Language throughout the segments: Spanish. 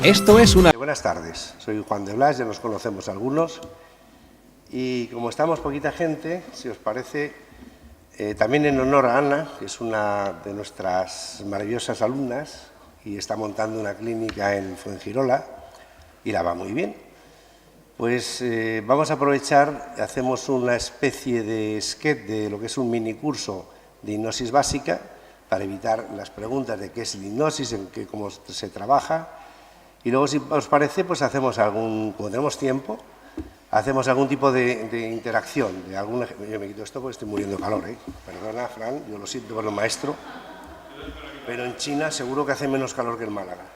Esto es una... Buenas tardes, soy Juan de Blas, ya nos conocemos algunos. Y como estamos poquita gente, si os parece, también en honor a Ana, que es una de nuestras maravillosas alumnas y está montando una clínica en Fuengirola y la va muy bien, pues vamos a aprovechar, hacemos una especie de sketch de lo que es un mini curso de hipnosis básica para evitar las preguntas de qué es la hipnosis, cómo se trabaja. Y luego, si os parece, pues hacemos como tenemos tiempo, hacemos algún tipo de interacción. Yo me quito esto porque estoy muriendo de calor, ¿eh? Perdona, Fran, yo lo siento por el maestro, pero en China seguro que hace menos calor que en Málaga.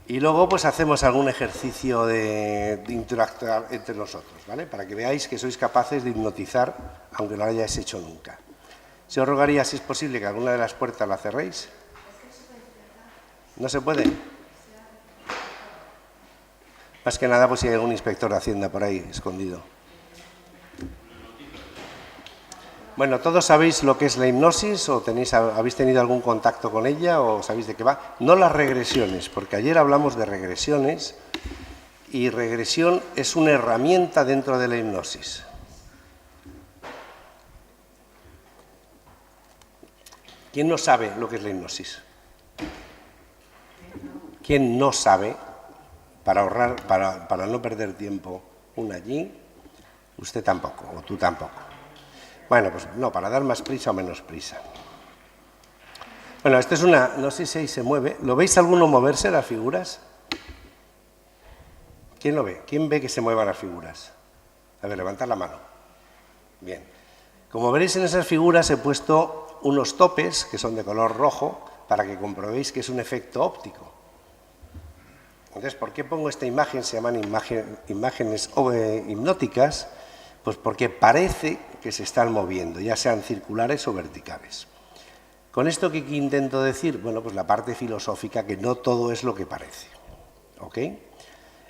Y luego, pues hacemos algún ejercicio de interactuar entre nosotros, ¿vale? Para que veáis que sois capaces de hipnotizar, aunque no lo hayáis hecho nunca. Si os rogaría, si es posible, que alguna de las puertas la cerréis. ¿No se puede? Más que nada, pues si hay algún inspector de Hacienda por ahí, escondido. Bueno, ¿todos sabéis lo que es la hipnosis o habéis tenido algún contacto con ella o sabéis de qué va? No las regresiones, porque ayer hablamos de regresiones y regresión es una herramienta dentro de la hipnosis. ¿Quién no sabe lo que es la hipnosis? ¿Quién no sabe? Para ahorrar, para no perder tiempo, una allí, usted tampoco, o tú tampoco. Bueno, pues no, para dar más prisa o menos prisa. Bueno, esto es una, no sé si ahí se mueve. ¿Lo veis alguno moverse las figuras? ¿Quién lo ve? ¿Quién ve que se muevan las figuras? A ver, levantad la mano. Bien. Como veréis en esas figuras he puesto unos topes que son de color rojo para que comprobéis que es un efecto óptico. Entonces, ¿por qué pongo esta imagen? Se llaman imágenes hipnóticas, pues porque parece que se están moviendo, ya sean circulares o verticales. ¿Con esto qué intento decir? Bueno, pues la parte filosófica, que no todo es lo que parece. ¿Ok? En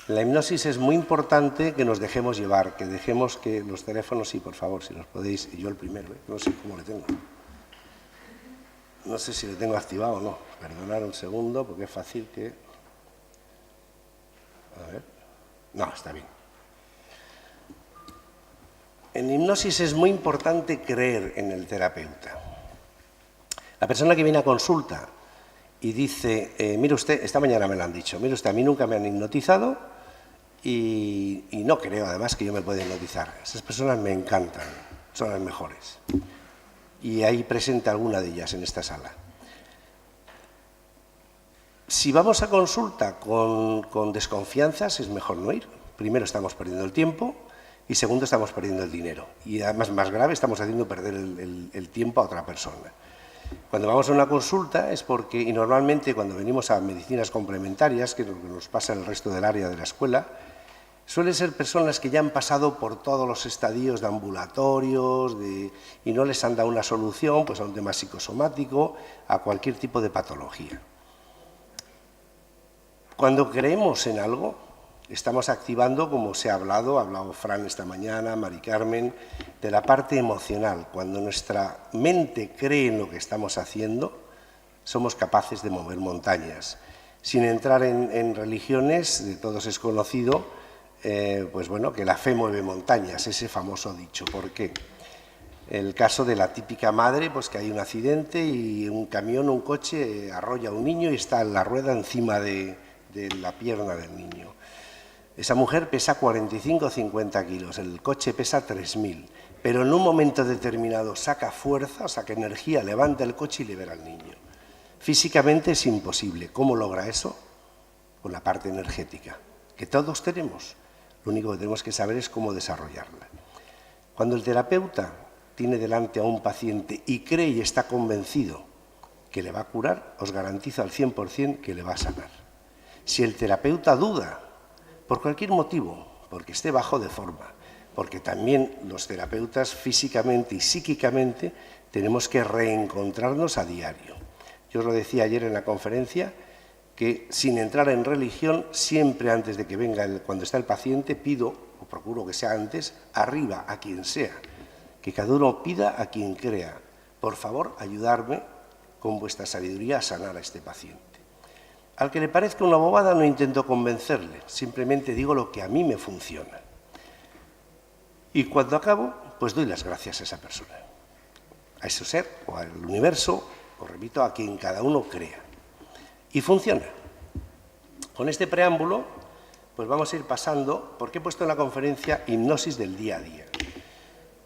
la hipnosis es muy importante que nos dejemos llevar, que dejemos que los teléfonos, sí, por favor, si los podéis, y yo el primero, no sé cómo le tengo. No sé si le tengo activado o no. Perdonad un segundo, porque es fácil que... A ver. No, está bien. En hipnosis es muy importante creer en el terapeuta. La persona que viene a consulta y dice, mire usted, esta mañana me lo han dicho, mire usted, a mí nunca me han hipnotizado y no creo además que yo me pueda hipnotizar. Esas personas me encantan, son las mejores. Y ahí presenta alguna de ellas en esta sala. Si vamos a consulta con desconfianzas, es mejor no ir. Primero, estamos perdiendo el tiempo y segundo, estamos perdiendo el dinero. Y además, más grave, estamos haciendo perder el tiempo a otra persona. Cuando vamos a una consulta es porque, y normalmente cuando venimos a medicinas complementarias, que es lo que nos pasa en el resto del área de la escuela, suelen ser personas que ya han pasado por todos los estadios de ambulatorios y no les han dado una solución pues, a un tema psicosomático, a cualquier tipo de patología. Cuando creemos en algo, estamos activando, como se ha hablado Fran esta mañana, Mari Carmen, de la parte emocional. Cuando nuestra mente cree en lo que estamos haciendo, somos capaces de mover montañas. Sin entrar en religiones, de todos es conocido, pues bueno, que la fe mueve montañas, ese famoso dicho. ¿Por qué? El caso de la típica madre, pues que hay un accidente y un camión, un coche, arrolla a un niño y está la rueda encima de la pierna del niño. Esa mujer pesa 45 o 50 kilos, el coche pesa 3.000, pero en un momento determinado saca fuerza, saca energía, levanta el coche y libera al niño. Físicamente es imposible. ¿Cómo logra eso? Con la parte energética, que todos tenemos. Lo único que tenemos que saber es cómo desarrollarla. Cuando el terapeuta tiene delante a un paciente y cree y está convencido que le va a curar, os garantizo al 100% que le va a sanar. Si el terapeuta duda, por cualquier motivo, porque esté bajo de forma, porque también los terapeutas físicamente y psíquicamente tenemos que reencontrarnos a diario. Yo os lo decía ayer en la conferencia, que sin entrar en religión, siempre antes de que venga, cuando está el paciente, pido, o procuro que sea antes, arriba, a quien sea, que cada uno pida a quien crea, por favor, ayudarme con vuestra sabiduría a sanar a este paciente. Al que le parezca una bobada no intento convencerle, simplemente digo lo que a mí me funciona. Y cuando acabo, pues doy las gracias a esa persona, a ese ser o al universo, o repito, a quien cada uno crea. Y funciona. Con este preámbulo, pues vamos a ir pasando, porque he puesto en la conferencia hipnosis del día a día.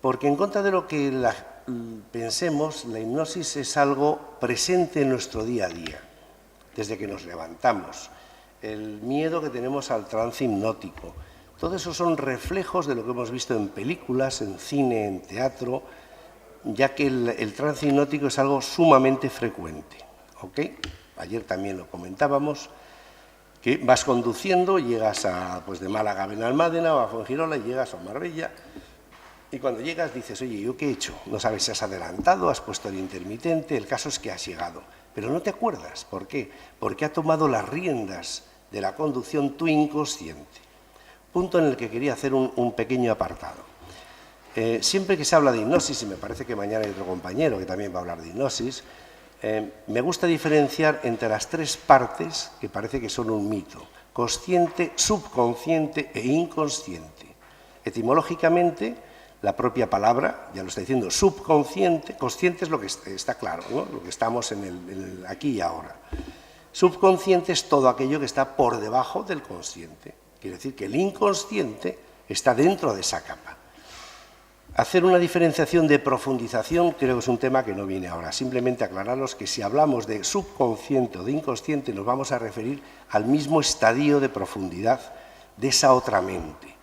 Porque en contra de lo que pensemos, la hipnosis es algo presente en nuestro día a día, desde que nos levantamos. El miedo que tenemos al trance hipnótico, todo eso son reflejos de lo que hemos visto en películas, en cine, en teatro, ya que el trance hipnótico es algo sumamente frecuente. ¿Ok? Ayer también lo comentábamos, que vas conduciendo, llegas pues de Málaga a Benalmádena o a Fuengirola y llegas a Marbella, y cuando llegas dices, oye, ¿yo qué he hecho? No sabes si has adelantado, has puesto el intermitente, el caso es que has llegado, pero no te acuerdas. ¿Por qué? Porque ha tomado las riendas de la conducción tu inconsciente. Punto en el que quería hacer un pequeño apartado. Siempre que se habla de hipnosis, y me parece que mañana hay otro compañero que también va a hablar de hipnosis, me gusta diferenciar entre las tres partes que parece que son un mito: consciente, subconsciente e inconsciente. Etimológicamente, la propia palabra ya lo está diciendo, subconsciente, consciente es lo que está claro, ¿no? Lo que estamos en el aquí y ahora. Subconsciente es todo aquello que está por debajo del consciente. Quiere decir que el inconsciente está dentro de esa capa. Hacer una diferenciación de profundización creo que es un tema que no viene ahora. Simplemente aclararos que si hablamos de subconsciente o de inconsciente nos vamos a referir al mismo estadio de profundidad de esa otra mente.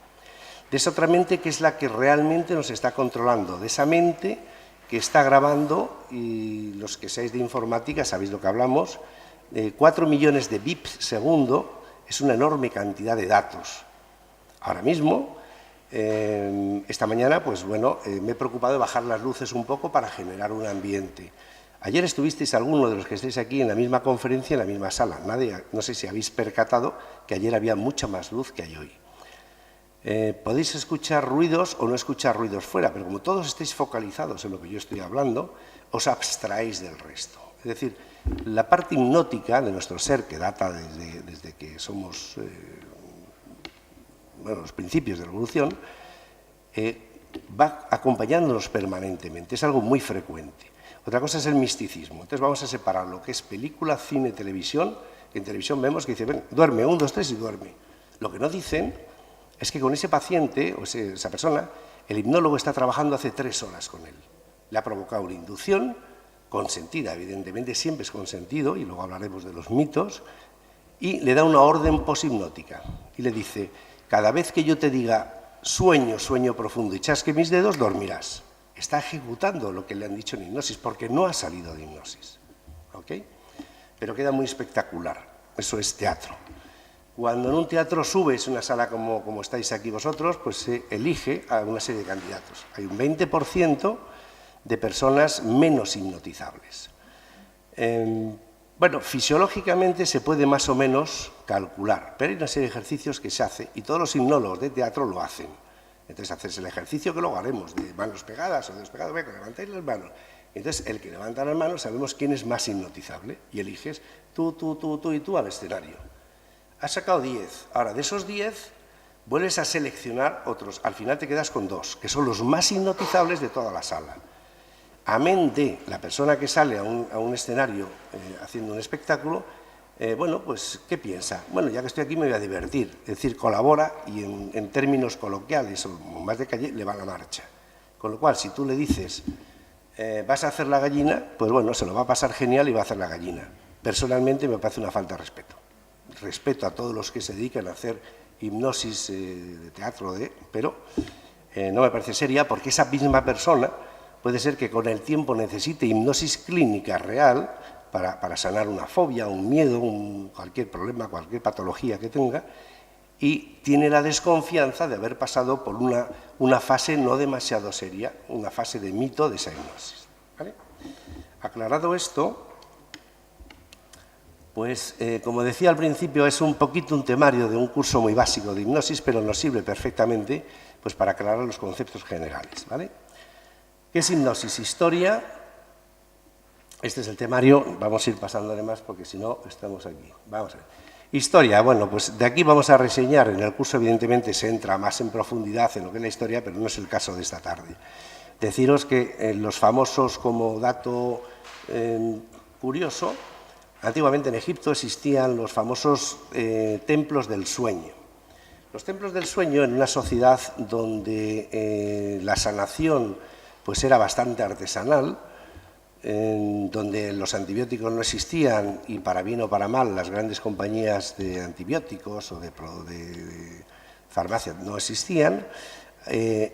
De esa otra mente que es la que realmente nos está controlando, de esa mente que está grabando, y los que seáis de informática sabéis lo que hablamos, 4 millones de bits segundo es una enorme cantidad de datos. Ahora mismo, esta mañana, pues bueno, me he preocupado de bajar las luces un poco para generar un ambiente. Ayer estuvisteis alguno de los que estáis aquí en la misma conferencia, en la misma sala. No sé si habéis percatado que ayer había mucha más luz que hay hoy. Podéis escuchar ruidos o no escuchar ruidos fuera, pero como todos estáis focalizados en lo que yo estoy hablando, os abstraéis del resto. Es decir, la parte hipnótica de nuestro ser, que data desde que somos los principios de la evolución, va acompañándonos permanentemente, es algo muy frecuente. Otra cosa es el misticismo. Entonces vamos a separar lo que es película, cine, televisión. En televisión vemos que dice, ven, duerme, 1, 2, 3 y duerme. Lo que no dicen es que con ese paciente o esa persona, el hipnólogo está trabajando hace 3 horas con él. Le ha provocado una inducción consentida, evidentemente siempre es consentido, y luego hablaremos de los mitos, y le da una orden poshipnótica y le dice, cada vez que yo te diga sueño, sueño profundo y chasque mis dedos, dormirás. Está ejecutando lo que le han dicho en hipnosis porque no ha salido de hipnosis. ¿Ok? Pero queda muy espectacular. Eso es teatro. Cuando en un teatro subes una sala como estáis aquí vosotros, pues se elige a una serie de candidatos. Hay un 20% de personas menos hipnotizables. Bueno, fisiológicamente se puede más o menos calcular, pero hay una serie de ejercicios que se hace y todos los hipnólogos de teatro lo hacen. Entonces, haces el ejercicio que luego haremos de manos pegadas o dedos pegados, venga, levantáis las manos. Entonces, el que levanta las manos sabemos quién es más hipnotizable y eliges tú y tú al escenario. Has sacado 10. Ahora, de esos 10, vuelves a seleccionar otros. Al final te quedas con 2, que son los más hipnotizables de toda la sala. Amén de la persona que sale a un escenario haciendo un espectáculo, bueno, pues, ¿qué piensa? Bueno, ya que estoy aquí me voy a divertir. Es decir, colabora y en términos coloquiales o más de calle le va la marcha. Con lo cual, si tú le dices, vas a hacer la gallina, pues bueno, se lo va a pasar genial y va a hacer la gallina. Personalmente me parece una falta de respeto. Respeto a todos los que se dedican a hacer hipnosis de teatro, pero no me parece seria porque esa misma persona puede ser que con el tiempo necesite hipnosis clínica real para sanar una fobia, un miedo, cualquier problema, cualquier patología que tenga, y tiene la desconfianza de haber pasado por una fase no demasiado seria, una fase de mito de esa hipnosis. ¿Vale? Aclarado esto, pues como decía al principio, es un poquito un temario de un curso muy básico de hipnosis, pero nos sirve perfectamente pues, para aclarar los conceptos generales. ¿Vale? ¿Qué es hipnosis? Historia Este es el temario, vamos a ir pasando además porque si no estamos aquí. Vamos a ver. Historia, bueno, pues de aquí vamos a reseñar, en el curso evidentemente se entra más en profundidad en lo que es la historia, pero no es el caso de esta tarde. Deciros que los famosos, como dato curioso, antiguamente en Egipto existían los famosos templos del sueño. Los templos del sueño, en una sociedad donde la sanación pues era bastante artesanal, donde los antibióticos no existían y para bien o para mal las grandes compañías de antibióticos o de farmacia no existían,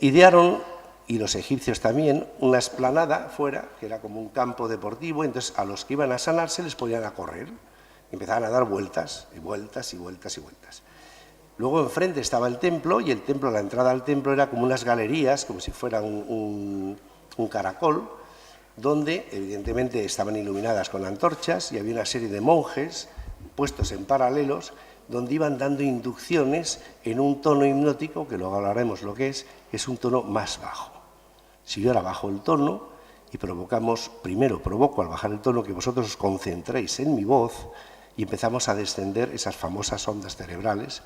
idearon, y los egipcios también, una explanada fuera, que era como un campo deportivo, entonces a los que iban a sanarse les ponían a correr, empezaban a dar vueltas y vueltas y vueltas y vueltas. Luego enfrente estaba el templo y el templo, la entrada al templo era como unas galerías, como si fuera un caracol, donde evidentemente estaban iluminadas con antorchas y había una serie de monjes puestos en paralelos donde iban dando inducciones en un tono hipnótico, que luego hablaremos lo que es un tono más bajo. Si yo ahora bajo el tono y primero provoco al bajar el tono que vosotros os concentréis en mi voz y empezamos a descender esas famosas ondas cerebrales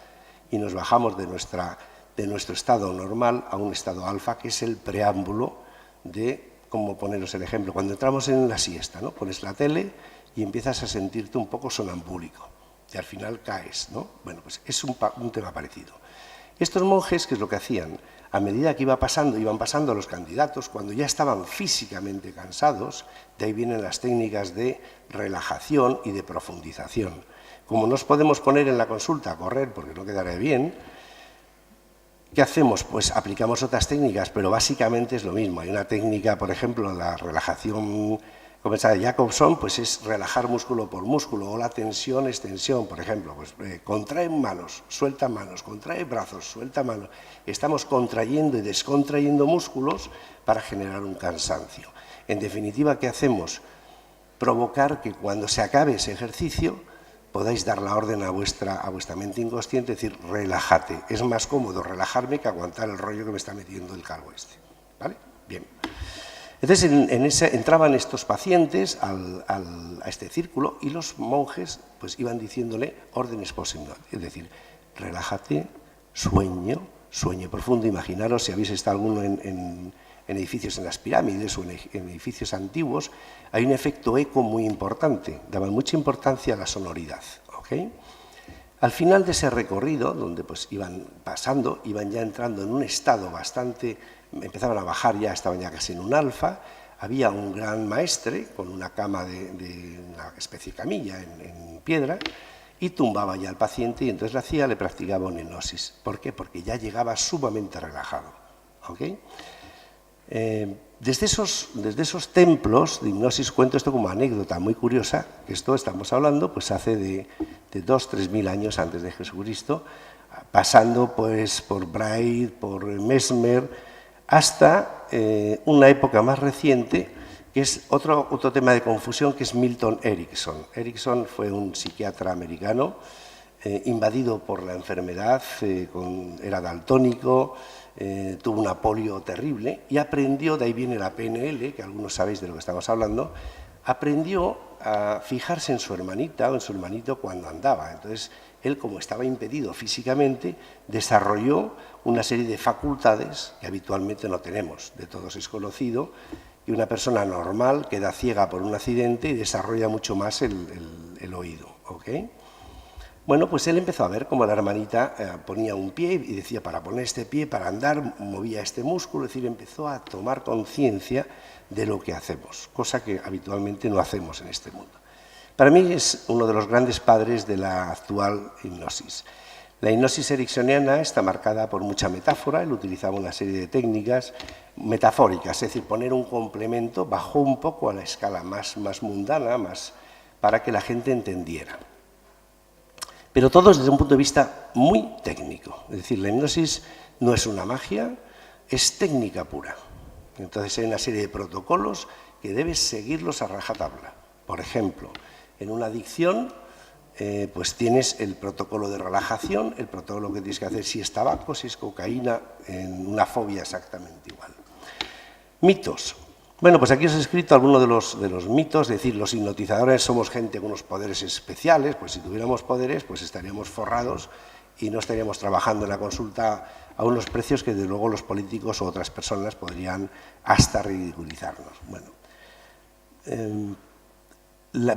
y nos bajamos de nuestro estado normal a un estado alfa, que es el preámbulo de, como poneros el ejemplo, cuando entramos en la siesta, ¿no? Pones la tele y empiezas a sentirte un poco sonambúlico y al final caes, ¿no? Bueno, pues es un tema parecido. Estos monjes, ¿qué es lo que hacían? A medida que iban pasando los candidatos, cuando ya estaban físicamente cansados, de ahí vienen las técnicas de relajación y de profundización. Como nos podemos poner en la consulta a correr porque no quedará bien, ¿qué hacemos? Pues aplicamos otras técnicas, pero básicamente es lo mismo. Hay una técnica, por ejemplo, la relajación comenzada de Jacobson, pues es relajar músculo por músculo, o la tensión es tensión, por ejemplo, pues contrae manos, suelta manos, contrae brazos, suelta manos. Estamos contrayendo y descontrayendo músculos para generar un cansancio. En definitiva, ¿qué hacemos? Provocar que cuando se acabe ese ejercicio podáis dar la orden a vuestra mente inconsciente, decir, relájate. Es más cómodo relajarme que aguantar el rollo que me está metiendo el calvo este. ¿Vale? Bien. Entonces entraban estos pacientes a este círculo y los monjes pues iban diciéndole órdenes post-hipnóticas, es decir, relájate, sueño profundo. Imaginaros si habéis estado alguno en edificios en las pirámides o en edificios antiguos, hay un efecto eco muy importante, daban mucha importancia a la sonoridad. ¿Okay? Al final de ese recorrido, donde pues iban pasando, iban ya entrando en un estado bastante, empezaban a bajar ya, estaban ya casi en un alfa, había un gran maestre con una cama de una especie de camilla en piedra y tumbaba ya al paciente y entonces le practicaba una hipnosis. ¿Por qué? Porque ya llegaba sumamente relajado. ¿Okay? Desde esos templos de hipnosis, cuento esto como anécdota muy curiosa, que esto estamos hablando pues hace de 2.000-3.000 años antes de Jesucristo, pasando pues por Braid, por Mesmer, hasta una época más reciente, que es otro tema de confusión, que es Milton Erickson. Erickson fue un psiquiatra americano invadido por la enfermedad, era daltónico, tuvo una polio terrible y aprendió, de ahí viene la PNL, que algunos sabéis de lo que estamos hablando, aprendió a fijarse en su hermanita o en su hermanito cuando andaba. Entonces, él, como estaba impedido físicamente, desarrolló una serie de facultades que habitualmente no tenemos. De todos es conocido que una persona normal queda ciega por un accidente y desarrolla mucho más el oído. ¿Okay? Bueno, pues él empezó a ver cómo la hermanita ponía un pie y decía, para poner este pie, para andar, movía este músculo, es decir, empezó a tomar conciencia de lo que hacemos, cosa que habitualmente no hacemos en este mundo. Para mí es uno de los grandes padres de la actual hipnosis. La hipnosis ericksoniana está marcada por mucha metáfora, él utilizaba una serie de técnicas metafóricas, es decir, poner un complemento, bajó un poco a la escala más mundana, para que la gente entendiera. Pero todo desde un punto de vista muy técnico. Es decir, la hipnosis no es una magia, es técnica pura. Entonces hay una serie de protocolos que debes seguirlos a rajatabla. Por ejemplo, en una adicción, pues tienes el protocolo de relajación, el protocolo que tienes que hacer si es tabaco, si es cocaína, en una fobia exactamente igual. Mitos. Bueno, pues aquí os he escrito algunos de los mitos, es decir, los hipnotizadores somos gente con unos poderes especiales, pues si tuviéramos poderes, pues estaríamos forrados y no estaríamos trabajando en la consulta a unos precios que, desde luego, los políticos u otras personas podrían hasta ridiculizarnos. Bueno,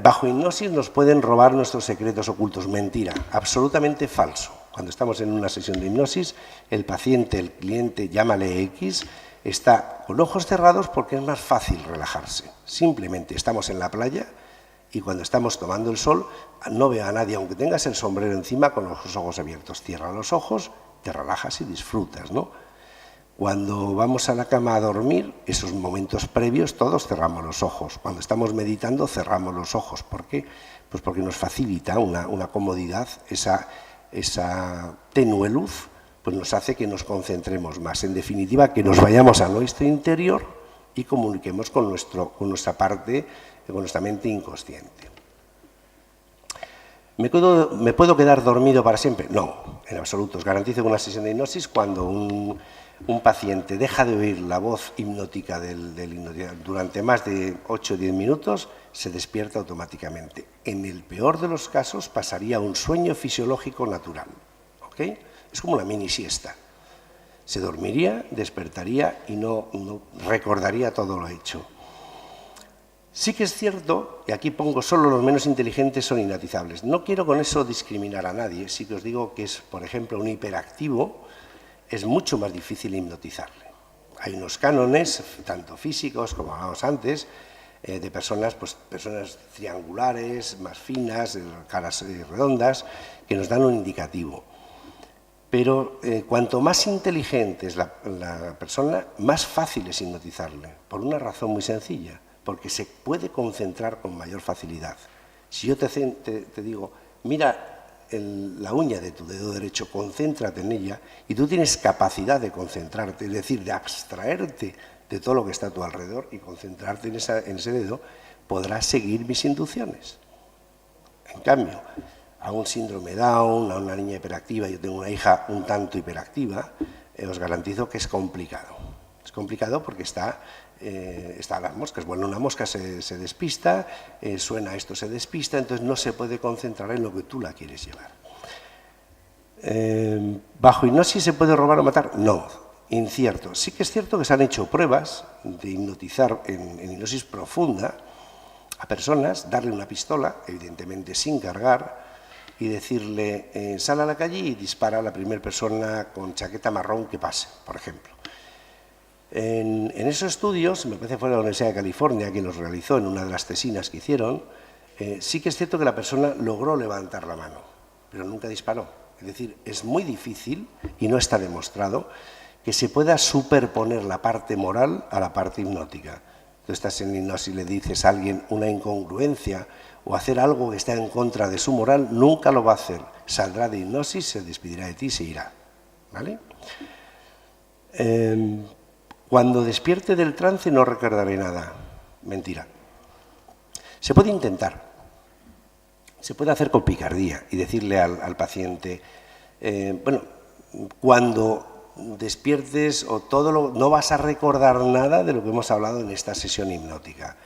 bajo hipnosis nos pueden robar nuestros secretos ocultos. Mentira, absolutamente falso. Cuando estamos en una sesión de hipnosis, el paciente, el cliente, llámale X, está con ojos cerrados porque es más fácil relajarse. Simplemente estamos en la playa y cuando estamos tomando el sol no veo a nadie, aunque tengas el sombrero encima, con los ojos abiertos. Cierra los ojos, te relajas y disfrutas, ¿no? Cuando vamos a la cama a dormir, esos momentos previos todos cerramos los ojos. Cuando estamos meditando cerramos los ojos. ¿Por qué? Pues porque nos facilita una comodidad, esa tenue luz, pues nos hace que nos concentremos más. En definitiva, que nos vayamos a nuestro interior y comuniquemos con nuestra parte, con nuestra mente inconsciente. ¿Me puedo quedar dormido para siempre? No, en absoluto. Os garantizo que una sesión de hipnosis, cuando un paciente deja de oír la voz hipnótica del hipnotizador durante más de 8 o 10 minutos, se despierta automáticamente. En el peor de los casos pasaría a un sueño fisiológico natural. ¿Ok? Es como una mini siesta. Se dormiría, despertaría y no recordaría todo lo hecho. Sí que es cierto, y aquí pongo solo los menos inteligentes son hipnotizables. No quiero con eso discriminar a nadie, sí que os digo que es, por ejemplo, un hiperactivo, es mucho más difícil hipnotizarle. Hay unos cánones, tanto físicos como hablábamos antes, de personas triangulares, más finas, caras redondas, que nos dan un indicativo. Pero cuanto más inteligente es la persona, más fácil es hipnotizarle, por una razón muy sencilla, porque se puede concentrar con mayor facilidad. Si yo te digo, mira la uña de tu dedo derecho, concéntrate en ella, y tú tienes capacidad de concentrarte, es decir, de abstraerte de todo lo que está a tu alrededor y concentrarte en ese dedo, podrás seguir mis inducciones. En cambio, a un síndrome Down, a una niña hiperactiva, yo tengo una hija un tanto hiperactiva, os garantizo que es complicado. Es complicado porque está las moscas. Bueno, una mosca se despista, suena esto, se despista, entonces no se puede concentrar en lo que tú la quieres llevar. ¿Bajo hipnosis se puede robar o matar? No, incierto. Sí que es cierto que se han hecho pruebas de hipnotizar en hipnosis profunda a personas, darle una pistola, evidentemente sin cargar, y decirle, sal a la calle y dispara a la primera persona con chaqueta marrón que pase, por ejemplo. En esos estudios, me parece que fue la Universidad de California quien los realizó en una de las tesinas que hicieron, sí que es cierto que la persona logró levantar la mano, pero nunca disparó. Es decir, es muy difícil, y no está demostrado, que se pueda superponer la parte moral a la parte hipnótica. Tú estás en hipnosis y le dices a alguien una incongruencia o hacer algo que está en contra de su moral, nunca lo va a hacer. Saldrá de hipnosis, se despedirá de ti y se irá. ¿Vale? Cuando despierte del trance no recordaré nada. Mentira. Se puede intentar. Se puede hacer con picardía y decirle al paciente, bueno, cuando despiertes no vas a recordar nada de lo que hemos hablado en esta sesión hipnótica.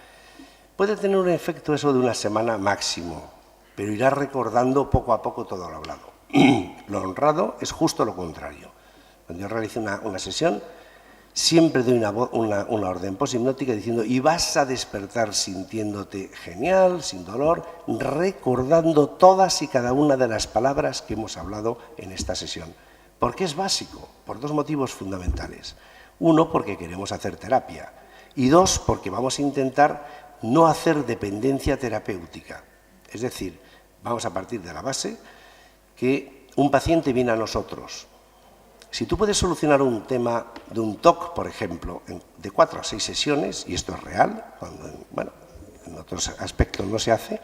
Puede tener un efecto eso de una semana máximo, pero irás recordando poco a poco todo lo hablado. Lo honrado es justo lo contrario. Cuando yo realizo una sesión, siempre doy una orden poshipnótica diciendo, y vas a despertar sintiéndote genial, sin dolor, recordando todas y cada una de las palabras que hemos hablado en esta sesión. ¿Por qué es básico? Por dos motivos fundamentales. Uno, porque queremos hacer terapia. Y dos, porque vamos a intentar no hacer dependencia terapéutica. Es decir, vamos a partir de la base que un paciente viene a nosotros. Si tú puedes solucionar un tema de un TOC, por ejemplo, de 4 a 6 sesiones, y esto es real, cuando, bueno, en otros aspectos no se hace,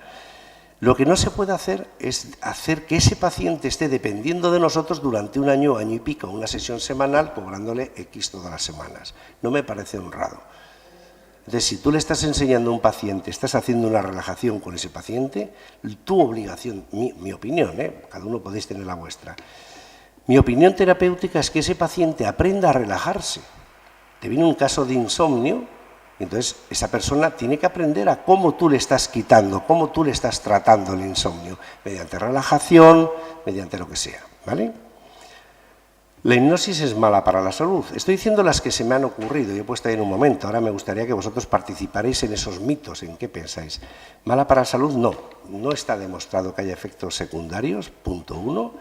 lo que no se puede hacer es hacer que ese paciente esté dependiendo de nosotros durante un año, año y pico, una sesión semanal, cobrándole X todas las semanas. No me parece honrado. Entonces, si tú le estás enseñando a un paciente, estás haciendo una relajación con ese paciente, tu obligación, mi opinión, cada uno podéis tener la vuestra, mi opinión terapéutica es que ese paciente aprenda a relajarse. Te viene un caso de insomnio Entonces, esa persona tiene que aprender a cómo tú le estás quitando, cómo tú le estás tratando el insomnio, mediante relajación, mediante lo que sea, ¿vale? La hipnosis es mala para la salud. Estoy diciendo las que se me han ocurrido y he puesto ahí en un momento. Ahora me gustaría que vosotros participaréis en esos mitos. ¿En qué pensáis? ¿Mala para la salud? No. No está demostrado que haya efectos secundarios, punto 1.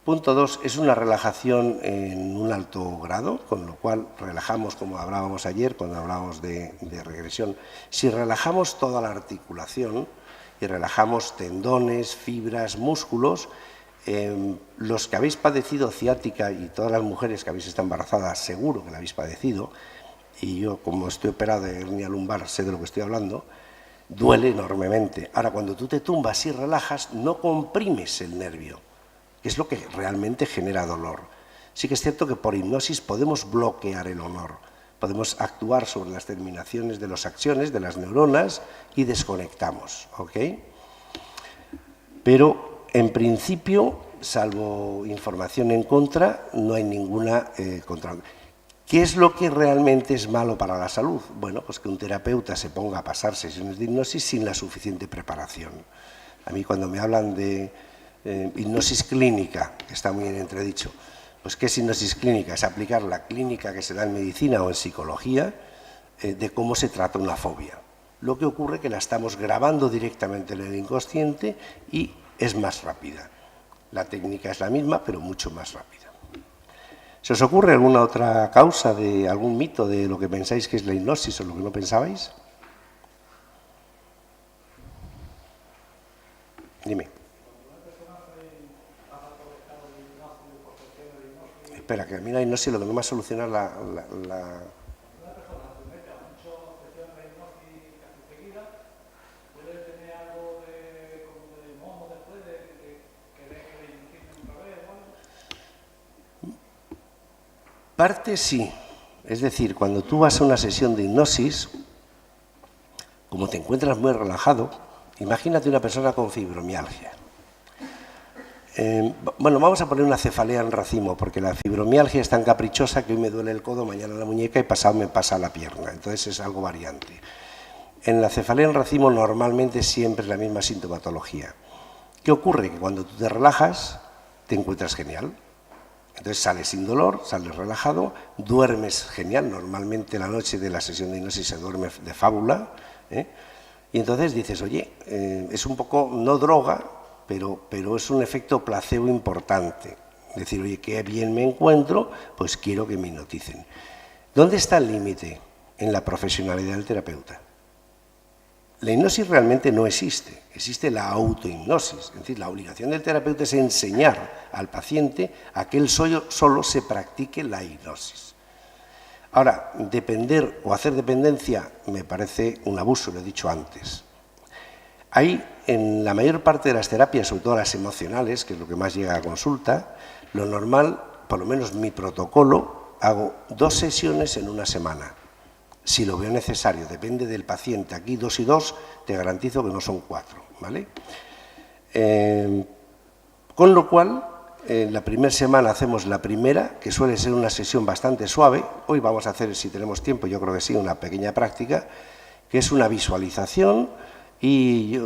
Punto 2, es una relajación en un alto grado, con lo cual relajamos, como hablábamos ayer, cuando hablábamos de regresión. Si relajamos toda la articulación y relajamos tendones, fibras, músculos, los que habéis padecido ciática y todas las mujeres que habéis estado embarazadas seguro que la habéis padecido, y yo como estoy operado de hernia lumbar sé de lo que estoy hablando, duele enormemente. Ahora, cuando tú te tumbas y relajas, no comprimes el nervio, que es lo que realmente genera dolor. Sí que es cierto que por hipnosis podemos bloquear el dolor, podemos actuar sobre las terminaciones de los axones, de las neuronas, y desconectamos, ¿ok? Pero en principio, salvo información en contra, no hay ninguna contra. ¿Qué es lo que realmente es malo para la salud? Bueno, pues que un terapeuta se ponga a pasar sesiones de hipnosis sin la suficiente preparación. A mí cuando me hablan de hipnosis clínica, que está muy bien entredicho, pues ¿qué es hipnosis clínica? Es aplicar la clínica que se da en medicina o en psicología de cómo se trata una fobia. Lo que ocurre es que la estamos grabando directamente en el inconsciente y es más rápida. La técnica es la misma, pero mucho más rápida. ¿Se os ocurre alguna otra causa, de algún mito de lo que pensáis que es la hipnosis o lo que no pensabais? Dime. Espera, que a mí la hipnosis lo que no me va a solucionar la... Parte sí, es decir, cuando tú vas a una sesión de hipnosis, como te encuentras muy relajado, imagínate una persona con fibromialgia. Bueno, vamos a poner una cefalea en racimo, porque la fibromialgia es tan caprichosa que hoy me duele el codo, mañana la muñeca y pasado me pasa la pierna, entonces es algo variante. En la cefalea en racimo normalmente siempre es la misma sintomatología. ¿Qué ocurre? Que cuando tú te relajas, te encuentras genial. Entonces sales sin dolor, sales relajado, duermes genial. Normalmente la noche de la sesión de hipnosis se duerme de fábula, y entonces dices, oye, es un poco, no droga, pero es un efecto placebo importante. Decir, oye, qué bien me encuentro, pues quiero que me hipnoticen. ¿Dónde está el límite en la profesionalidad del terapeuta? La hipnosis realmente no existe, existe la autohipnosis, es decir, la obligación del terapeuta es enseñar al paciente a que él solo se practique la hipnosis. Ahora, depender o hacer dependencia me parece un abuso, lo he dicho antes. Hay en la mayor parte de las terapias, sobre todo las emocionales, que es lo que más llega a consulta, lo normal, por lo menos mi protocolo, hago 2 sesiones en una semana. Si lo veo necesario, depende del paciente. Aquí 2 y 2, te garantizo que no son 4, ¿vale? Con lo cual, la primera semana hacemos la primera, que suele ser una sesión bastante suave. Hoy vamos a hacer, si tenemos tiempo, yo creo que sí, una pequeña práctica, que es una visualización. Y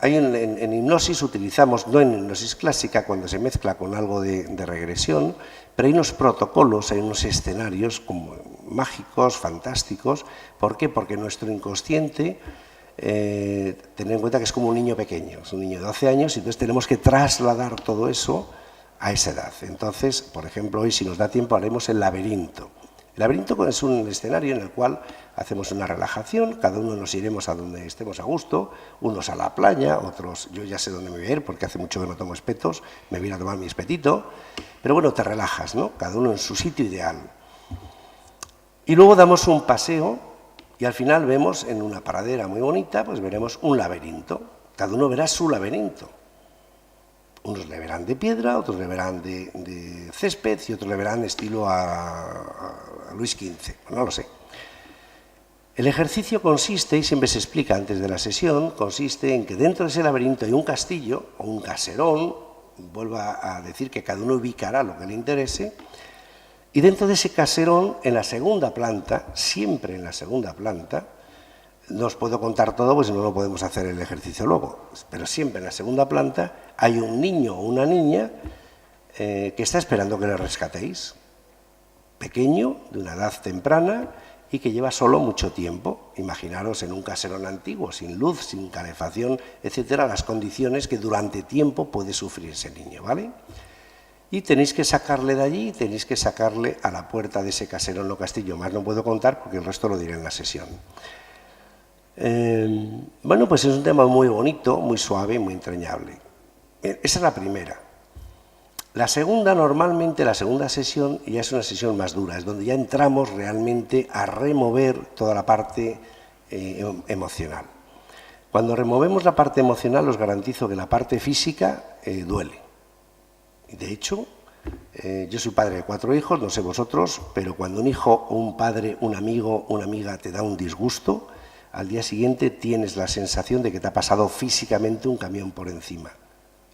en hipnosis utilizamos, no en hipnosis clásica, cuando se mezcla con algo de regresión, pero hay unos protocolos, hay unos escenarios como mágicos, fantásticos. ¿Por qué? Porque nuestro inconsciente, tener en cuenta que es como un niño pequeño, es un niño de 12 años, y entonces tenemos que trasladar todo eso a esa edad. Entonces, por ejemplo, hoy, si nos da tiempo, haremos el laberinto. El laberinto es un escenario en el cual hacemos una relajación, cada uno nos iremos a donde estemos a gusto, unos a la playa, otros, yo ya sé dónde me voy a ir porque hace mucho que no tomo espetos, me voy a tomar mi espetito, pero bueno, te relajas, ¿no? Cada uno en su sitio ideal. Y luego damos un paseo y al final vemos en una pradera muy bonita, pues veremos un laberinto, cada uno verá su laberinto. Unos le verán de piedra, otros le verán de césped y otros le verán estilo a Luis XV, no lo sé. El ejercicio consiste, y siempre se explica antes de la sesión, consiste en que dentro de ese laberinto hay un castillo o un caserón, vuelvo a decir que cada uno ubicará lo que le interese, y dentro de ese caserón, en la segunda planta, siempre en la segunda planta, No os puedo contar todo, pues no lo podemos hacer el ejercicio luego. Pero siempre en la segunda planta hay un niño o una niña que está esperando que le rescatéis. Pequeño, de una edad temprana y que lleva solo mucho tiempo. Imaginaros en un caserón antiguo, sin luz, sin calefacción, etcétera, las condiciones que durante tiempo puede sufrir ese niño, ¿vale? Y tenéis que sacarle de allí, tenéis que sacarle a la puerta de ese caserón o castillo. Más no puedo contar porque el resto lo diré en la sesión. Bueno, pues es un tema muy bonito, muy suave, muy entrañable. Esa es la primera. La segunda, normalmente, la segunda sesión ya es una sesión más dura, es donde ya entramos realmente a remover toda la parte emocional. Cuando removemos la parte emocional, os garantizo que la parte física duele. De hecho, yo soy padre de 4 hijos, no sé vosotros, pero cuando un hijo, un padre, un amigo, una amiga te da un disgusto, al día siguiente tienes la sensación de que te ha pasado físicamente un camión por encima.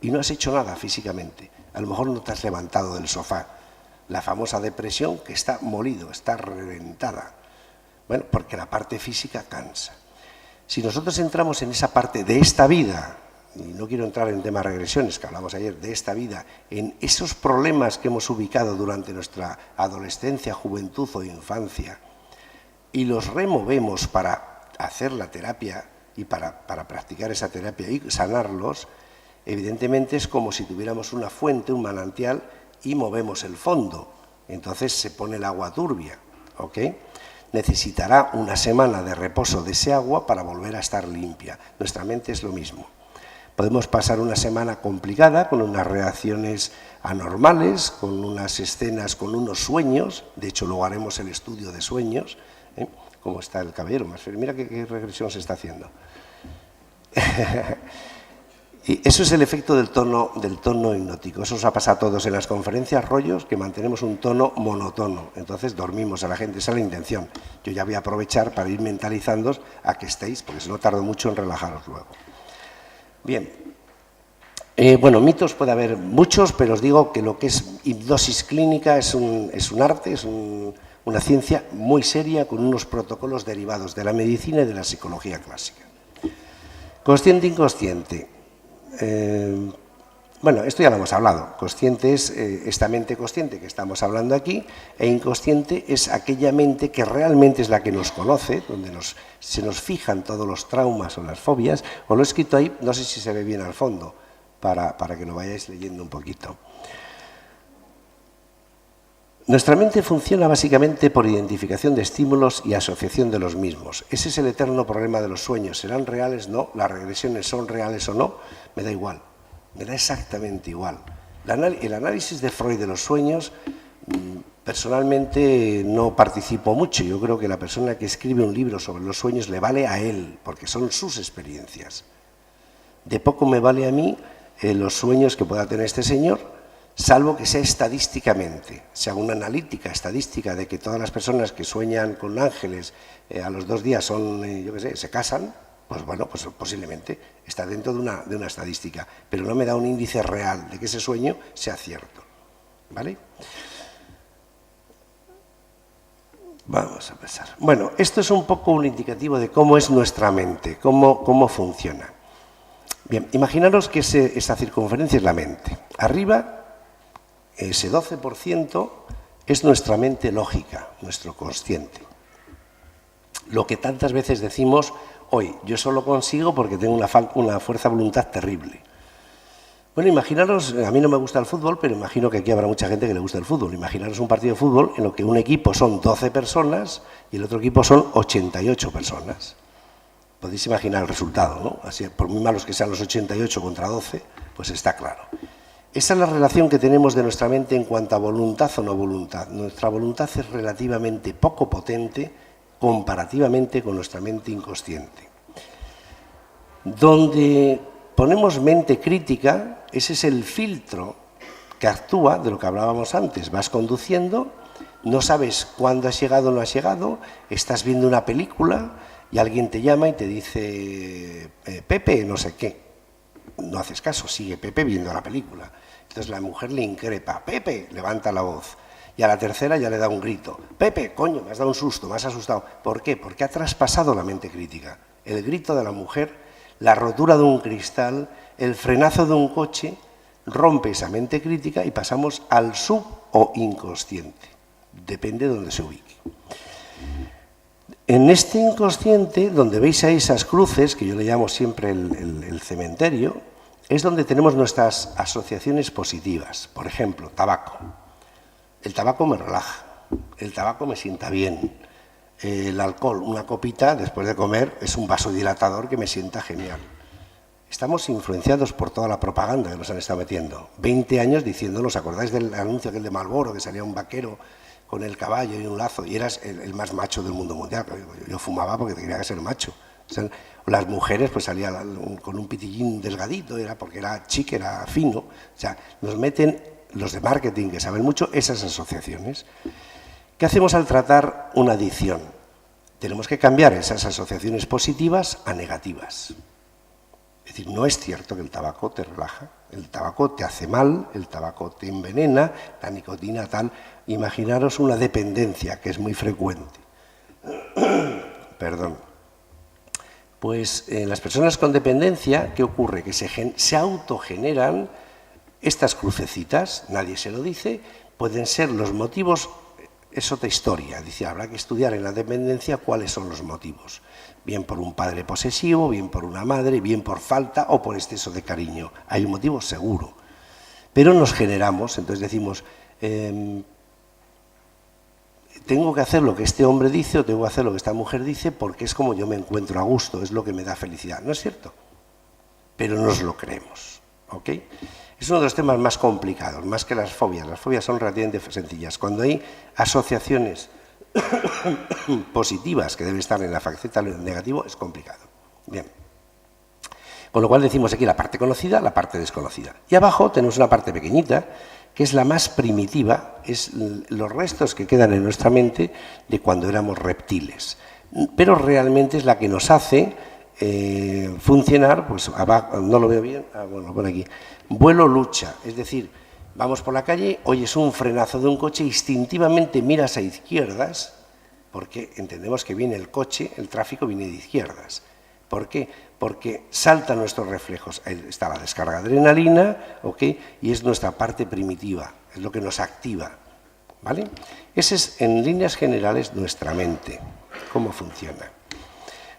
Y no has hecho nada físicamente. A lo mejor no te has levantado del sofá. La famosa depresión que está molido, está reventada. Bueno, porque la parte física cansa. Si nosotros entramos en esa parte de esta vida, y no quiero entrar en temas regresiones que hablamos ayer, de esta vida, en esos problemas que hemos ubicado durante nuestra adolescencia, juventud o infancia, y los removemos para hacer la terapia y para practicar esa terapia y sanarlos, evidentemente es como si tuviéramos una fuente, un manantial, y movemos el fondo. Entonces se pone el agua turbia, ¿ok? Necesitará una semana de reposo de ese agua para volver a estar limpia. Nuestra mente es lo mismo. Podemos pasar una semana complicada, con unas reacciones anormales, con unas escenas, con unos sueños. De hecho, luego haremos el estudio de sueños. ¿Cómo está el caballero? Mira qué regresión se está haciendo. Y eso es el efecto del tono hipnótico. Eso os ha pasado a todos en las conferencias, rollos, que mantenemos un tono monotono. Entonces dormimos a la gente, esa es la intención. Yo ya voy a aprovechar para ir mentalizándoos a que estéis, porque si no tardo mucho en relajaros luego. Bien. Bueno, mitos puede haber muchos, pero os digo que lo que es hipnosis clínica es un arte, es una ciencia muy seria con unos protocolos derivados de la medicina y de la psicología clásica. Consciente e inconsciente. Bueno, esto ya lo hemos hablado. Consciente es esta mente consciente que estamos hablando aquí, e inconsciente es aquella mente que realmente es la que nos conoce, donde se nos fijan todos los traumas o las fobias. Os lo he escrito ahí, no sé si se ve bien al fondo, para que lo vayáis leyendo un poquito. Nuestra mente funciona básicamente por identificación de estímulos y asociación de los mismos. Ese es el eterno problema de los sueños. ¿Serán reales? No. ¿Las regresiones son reales o no? Me da igual. Me da exactamente igual. El análisis de Freud de los sueños, personalmente no participo mucho. Yo creo que la persona que escribe un libro sobre los sueños le vale a él, porque son sus experiencias. De poco me vale a mí los sueños que pueda tener este señor, salvo que sea estadísticamente, sea una analítica estadística de que todas las personas que sueñan con ángeles a los 2 días son, yo qué sé, se casan, pues bueno, pues posiblemente está dentro de una estadística, pero no me da un índice real de que ese sueño sea cierto, ¿vale? Vamos a empezar. Bueno, esto es un poco un indicativo de cómo es nuestra mente, cómo funciona. Bien, imaginaros que esa circunferencia es la mente. Arriba, ese 12% es nuestra mente lógica, nuestro consciente. Lo que tantas veces decimos, hoy yo solo consigo porque tengo una fuerza de voluntad terrible. Bueno, imaginaros, a mí no me gusta el fútbol, pero imagino que aquí habrá mucha gente que le gusta el fútbol. Imaginaros un partido de fútbol en lo que un equipo son 12 personas y el otro equipo son 88 personas. Podéis imaginar el resultado, ¿no? Así, por muy malos que sean los 88 contra 12, pues está claro. Esa es la relación que tenemos de nuestra mente en cuanto a voluntad o no voluntad. Nuestra voluntad es relativamente poco potente comparativamente con nuestra mente inconsciente. Donde ponemos mente crítica, ese es el filtro que actúa de lo que hablábamos antes. Vas conduciendo, no sabes cuándo has llegado o no has llegado, estás viendo una película y alguien te llama y te dice Pepe, no sé qué. No haces caso, sigue Pepe viendo la película. Entonces la mujer le increpa, Pepe, levanta la voz. Y a la tercera ya le da un grito. Pepe, coño, me has dado un susto, me has asustado. ¿Por qué? Porque ha traspasado la mente crítica. El grito de la mujer, la rotura de un cristal, el frenazo de un coche, rompe esa mente crítica y pasamos al sub o inconsciente. Depende de donde se ubique. En este inconsciente, donde veis ahí esas cruces, que yo le llamo siempre el cementerio, es donde tenemos nuestras asociaciones positivas. Por ejemplo, tabaco. El tabaco me relaja, el tabaco me sienta bien. El alcohol, una copita después de comer, es un vasodilatador que me sienta genial. Estamos influenciados por toda la propaganda que nos han estado metiendo. 20 años diciéndonos, ¿os acordáis del anuncio aquel de Marlboro, que salía un vaquero con el caballo y un lazo, y eras el más macho del mundo mundial? Yo fumaba porque tenía que ser macho. O sea, las mujeres pues salían con un pitillín delgadito, era porque era chic, era fino. O sea, nos meten los de marketing, que saben mucho, esas asociaciones. ¿Qué hacemos al tratar una adicción? Tenemos que cambiar esas asociaciones positivas a negativas. Es decir, no es cierto que el tabaco te relaja, el tabaco te hace mal, el tabaco te envenena, la nicotina tal. Imaginaros una dependencia que es muy frecuente. Perdón. Pues en las personas con dependencia, ¿qué ocurre? Que se autogeneran estas crucecitas, nadie se lo dice, pueden ser los motivos, es otra historia. Dice, habrá que estudiar en la dependencia cuáles son los motivos. Bien por un padre posesivo, bien por una madre, bien por falta o por exceso de cariño. Hay un motivo seguro. Pero nos generamos, entonces decimos, tengo que hacer lo que este hombre dice o tengo que hacer lo que esta mujer dice porque es como yo me encuentro a gusto, es lo que me da felicidad. No es cierto, pero nos lo creemos. ¿Ok? Es uno de los temas más complicados, más que las fobias. Las fobias son relativamente sencillas. Cuando hay asociaciones positivas que deben estar en la faceta negativo, es complicado. Bien. Con lo cual decimos aquí la parte conocida, la parte desconocida. Y abajo tenemos una parte pequeñita, que es la más primitiva, es los restos que quedan en nuestra mente de cuando éramos reptiles. Pero realmente es la que nos hace funcionar, pues abajo, no lo veo bien, bueno, por aquí, vuelo lucha, es decir, vamos por la calle, oyes un frenazo de un coche, instintivamente miras a izquierdas, porque entendemos que viene el coche, el tráfico viene de izquierdas. ¿Por qué? Porque saltan nuestros reflejos, ahí está la descarga de adrenalina, ¿ok? Y es nuestra parte primitiva, es lo que nos activa, ¿vale? Esa es, en líneas generales, nuestra mente, cómo funciona.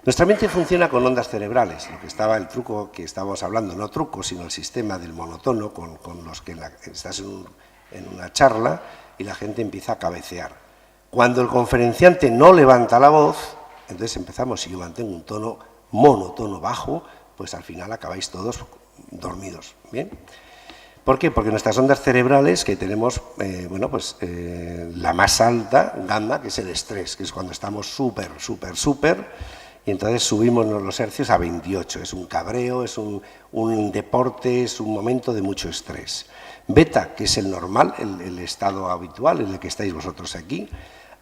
Nuestra mente funciona con ondas cerebrales, lo que estaba el truco que estábamos hablando, no truco, sino el sistema del monotono con los que estás en una charla y la gente empieza a cabecear. Cuando el conferenciante no levanta la voz, entonces empezamos, si yo mantengo un tono monotono bajo, pues al final acabáis todos dormidos, ¿bien? ¿Por qué? Porque nuestras ondas cerebrales que tenemos, la más alta, gamma, que es el estrés, que es cuando estamos súper, y entonces subimos los hercios a 28. Es un cabreo, es un deporte, es un momento de mucho estrés. Beta, que es el normal, el estado habitual en el que estáis vosotros aquí.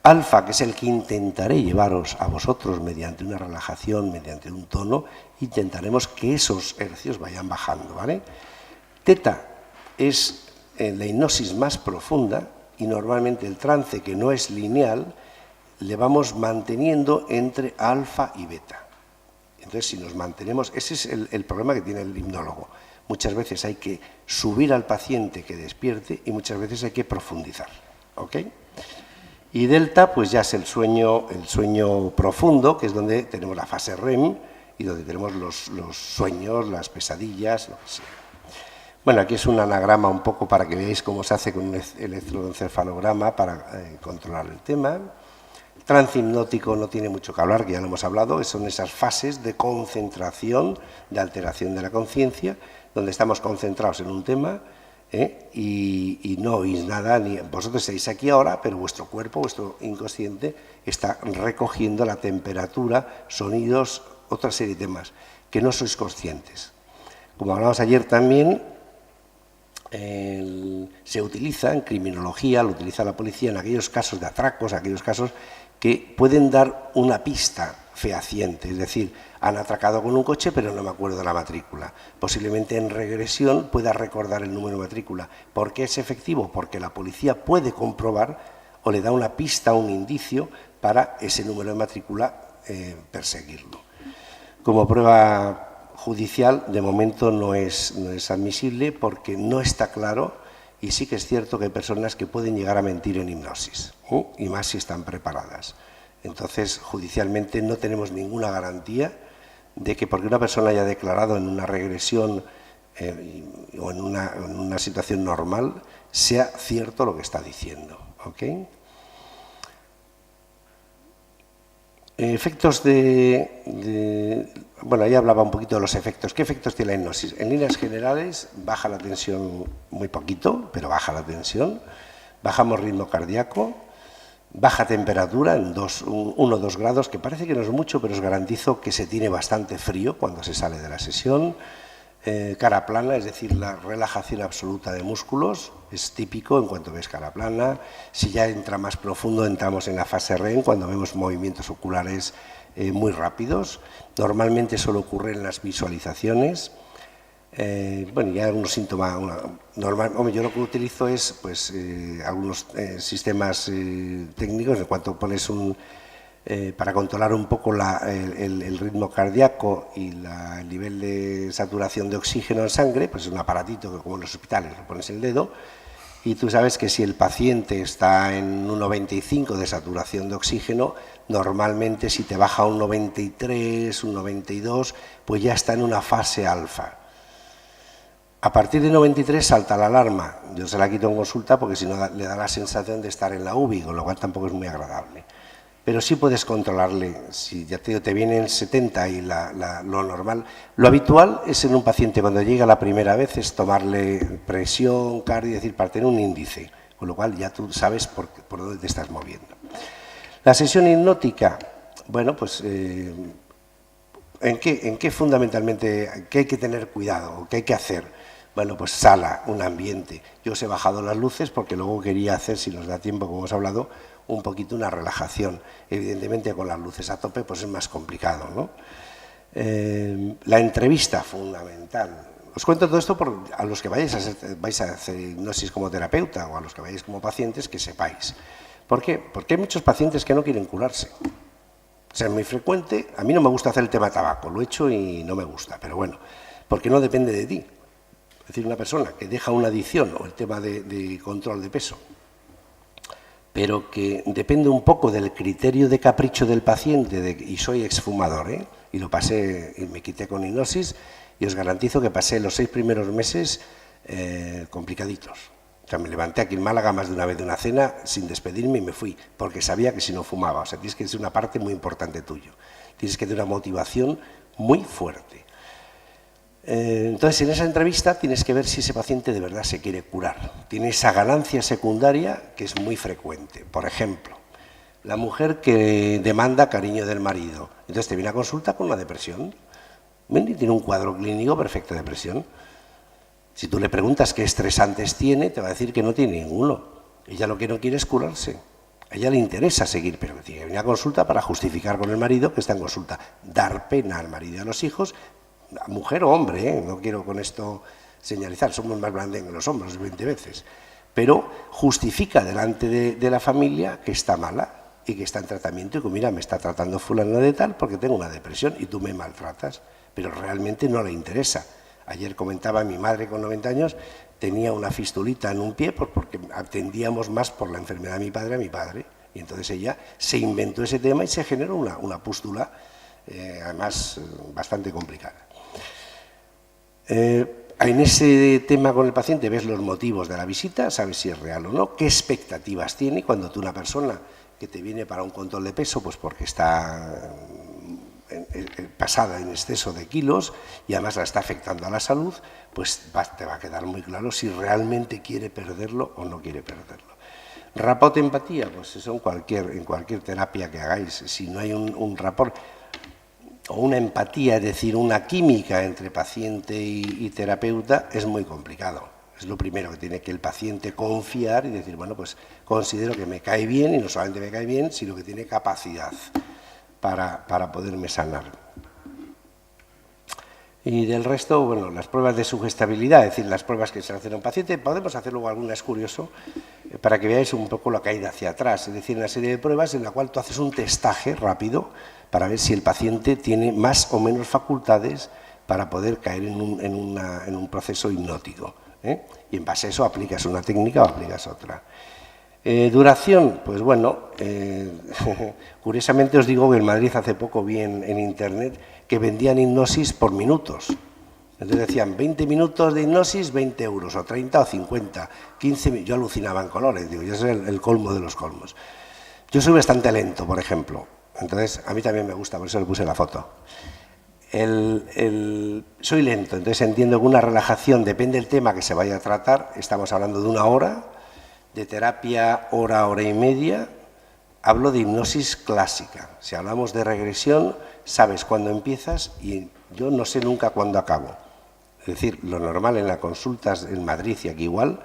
Alfa, que es el que intentaré llevaros a vosotros mediante una relajación, mediante un tono, intentaremos que esos hercios vayan bajando, ¿vale? Teta es la hipnosis más profunda y normalmente el trance, que no es lineal, le vamos manteniendo entre alfa y beta. Entonces, si nos mantenemos, ese es el problema que tiene el hipnólogo. Muchas veces hay que subir al paciente que despierte y muchas veces hay que profundizar, ¿ok? Y delta, pues ya es el sueño profundo, que es donde tenemos la fase REM y donde tenemos los sueños, las pesadillas, lo que sea. Bueno, aquí es un anagrama un poco para que veáis cómo se hace con un electroencefalograma para controlar el tema. Trance hipnótico no tiene mucho que hablar, que ya lo hemos hablado, son esas fases de concentración, de alteración de la conciencia, donde estamos concentrados en un tema y no oís nada, ni vosotros estáis aquí ahora, pero vuestro cuerpo, vuestro inconsciente, está recogiendo la temperatura, sonidos, otra serie de temas que no sois conscientes. Como hablamos ayer también, se utiliza en criminología, lo utiliza la policía en aquellos casos de atracos, aquellos casos que pueden dar una pista fehaciente, es decir, han atracado con un coche pero no me acuerdo de la matrícula. Posiblemente en regresión pueda recordar el número de matrícula. ¿Por qué es efectivo? Porque la policía puede comprobar o le da una pista, un indicio para ese número de matrícula perseguirlo. Como prueba judicial, de momento no es admisible porque no está claro, y sí que es cierto que hay personas que pueden llegar a mentir en hipnosis, y más si están preparadas. Entonces, judicialmente no tenemos ninguna garantía de que porque una persona haya declarado en una regresión o en una situación normal, sea cierto lo que está diciendo. ¿Okay? Efectos bueno, ahí hablaba un poquito de los efectos. ¿Qué efectos tiene la hipnosis? En líneas generales, baja la tensión muy poquito, pero baja la tensión, bajamos ritmo cardíaco, baja temperatura en 1 o 2 grados, que parece que no es mucho, pero os garantizo que se tiene bastante frío cuando se sale de la sesión. Cara plana, es decir, la relajación absoluta de músculos, es típico en cuanto ves cara plana. Si ya entra más profundo, entramos en la fase REM, cuando vemos movimientos oculares muy rápidos. Normalmente solo ocurre en las visualizaciones. Bueno, ya algunos síntomas normal. Hombre, yo lo que utilizo es pues algunos sistemas técnicos en cuanto pones para controlar un poco el ritmo cardíaco y el nivel de saturación de oxígeno en sangre, pues es un aparatito que como en los hospitales lo pones en el dedo y tú sabes que si el paciente está en un 95 de saturación de oxígeno, normalmente si te baja a un 93, un 92, pues ya está en una fase alfa. A partir de 93 salta la alarma. Yo se la quito en consulta porque si no le da la sensación de estar en la UBI, con lo cual tampoco es muy agradable. Pero sí puedes controlarle. Si ya te viene en 70 y lo normal. Lo habitual es en un paciente cuando llega la primera vez es tomarle presión, cardio, es decir, para tener un índice, con lo cual ya tú sabes por dónde te estás moviendo. La sesión hipnótica, bueno, pues ¿en qué fundamentalmente qué hay que tener cuidado? ¿Qué hay que hacer? Bueno, pues sala, un ambiente. Yo os he bajado las luces porque luego quería hacer, si nos da tiempo, como hemos hablado, un poquito una relajación. Evidentemente con las luces a tope pues es más complicado, ¿no? La entrevista, fundamental. Os cuento todo esto a los que vais a hacer hipnosis como terapeuta o a los que vayáis como pacientes, que sepáis. ¿Por qué? Porque hay muchos pacientes que no quieren curarse. O sea, es muy frecuente. A mí no me gusta hacer el tema tabaco, lo he hecho y no me gusta, pero bueno, porque no depende de ti. Es decir, una persona que deja una adicción o el tema de control de peso, pero que depende un poco del criterio de capricho del paciente, y soy exfumador, y lo pasé, y me quité con hipnosis, y os garantizo que pasé los 6 primeros meses complicaditos. O sea, me levanté aquí en Málaga más de una vez de una cena sin despedirme y me fui, porque sabía que si no fumaba, o sea, tienes que ser una parte muy importante tuyo, tienes que tener una motivación muy fuerte. Entonces, en esa entrevista tienes que ver si ese paciente de verdad se quiere curar. Tiene esa ganancia secundaria que es muy frecuente. Por ejemplo, la mujer que demanda cariño del marido. Entonces te viene a consulta con una depresión. Wendy tiene un cuadro clínico perfecto de depresión. Si tú le preguntas qué estresantes tiene, te va a decir que no tiene ninguno. Ella lo que no quiere es curarse. A ella le interesa seguir, pero tiene que venir a consulta para justificar con el marido que está en consulta. Dar pena al marido y a los hijos, mujer o hombre, no quiero con esto señalizar, somos más grandes que los hombres 20 veces, pero justifica delante de la familia que está mala y que está en tratamiento y que mira, me está tratando fulano de tal porque tengo una depresión y tú me maltratas, pero realmente no le interesa. Ayer comentaba, mi madre con 90 años tenía una fistulita en un pie porque atendíamos más por la enfermedad de mi padre a mi padre, y entonces ella se inventó ese tema y se generó una pústula además bastante complicada. En ese tema con el paciente ves los motivos de la visita, sabes si es real o no, qué expectativas tiene. Cuando tú una persona que te viene para un control de peso, pues porque está pasada en exceso de kilos y además la está afectando a la salud, pues te va a quedar muy claro si realmente quiere perderlo o no quiere perderlo. Rapport empatía, pues eso en cualquier terapia que hagáis, si no hay un rapport o una empatía, es decir, una química entre paciente y terapeuta, es muy complicado. Es lo primero que tiene que el paciente confiar y decir, bueno, pues considero que me cae bien, y no solamente me cae bien, sino que tiene capacidad para poderme sanar. Y del resto, bueno, las pruebas de sugestibilidad, es decir, las pruebas que se hacen a un paciente, podemos hacer luego alguna, es curioso, para que veáis un poco la caída hacia atrás, es decir, una serie de pruebas en la cual tú haces un testaje rápido para ver si el paciente tiene más o menos facultades para poder caer en un proceso hipnótico, ¿eh? Y en base a eso aplicas una técnica o aplicas otra. Duración, pues bueno, curiosamente os digo que en Madrid hace poco vi en internet que vendían hipnosis por minutos. Entonces decían 20 minutos de hipnosis, 20 euros, o 30 o 50, 15, yo alucinaba en colores, digo, yo soy el colmo de los colmos. Yo soy bastante lento, por ejemplo, entonces a mí también me gusta, por eso le puse la foto. Soy lento, entonces entiendo que una relajación, depende del tema que se vaya a tratar, estamos hablando de 1 hora, de terapia hora, hora y media, hablo de hipnosis clásica. Si hablamos de regresión, sabes cuándo empiezas y yo no sé nunca cuándo acabo. Es decir, lo normal en las consultas en Madrid y aquí igual,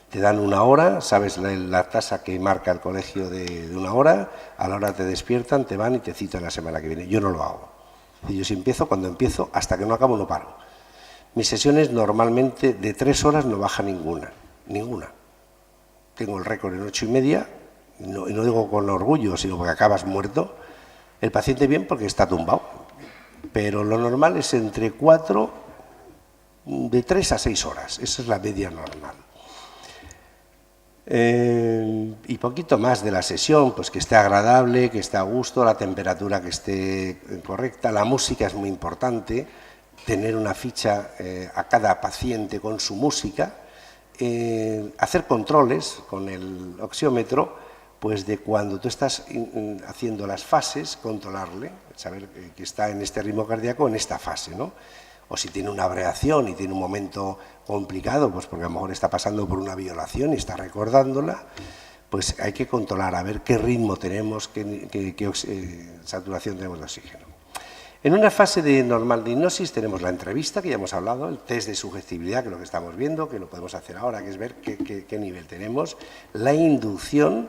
te dan 1 hora, sabes la tasa que marca el colegio de 1 hora, a la hora te despiertan, te van y te citan la semana que viene. Yo no lo hago. Es decir, yo si empiezo, cuando empiezo, hasta que no acabo no paro. Mis sesiones normalmente de 3 horas no baja ninguna. Tengo el récord en 8 y media, y no digo con orgullo, sino porque acabas muerto. El paciente bien porque está tumbado, pero lo normal es entre 4, de 3 a 6 horas, esa es la media normal. Y poquito más de la sesión, pues que esté agradable, que esté a gusto, la temperatura que esté correcta, la música es muy importante, tener una ficha a cada paciente con su música, hacer controles con el oxiómetro, pues de cuando tú estás haciendo las fases, controlarle, saber que está en este ritmo cardíaco, en esta fase, ¿no? O si tiene una abreación y tiene un momento complicado, pues porque a lo mejor está pasando por una violación y está recordándola, pues hay que controlar, a ver qué ritmo tenemos, qué saturación tenemos de oxígeno. En una fase normal de hipnosis tenemos la entrevista, que ya hemos hablado, el test de sugestibilidad, que es lo que estamos viendo, que lo podemos hacer ahora, que es ver qué nivel tenemos, la inducción,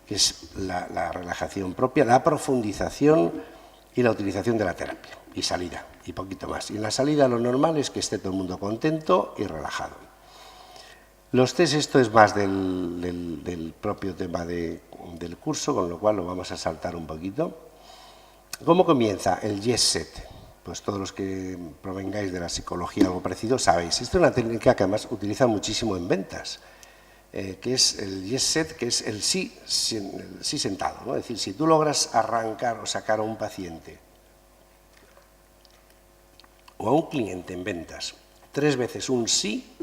que es la relajación propia, la profundización y la utilización de la terapia, y salida, y poquito más. Y en la salida lo normal es que esté todo el mundo contento y relajado. Los test, esto es más del propio tema del curso, con lo cual lo vamos a saltar un poquito. ¿Cómo comienza el Yes Set? Pues todos los que provengáis de la psicología o algo parecido sabéis. Esta es una técnica que además utilizan muchísimo en ventas, que es el Yes Set, que es el sí sentado, ¿no? Es decir, si tú logras arrancar o sacar a un paciente o a un cliente en ventas 3 veces un sí,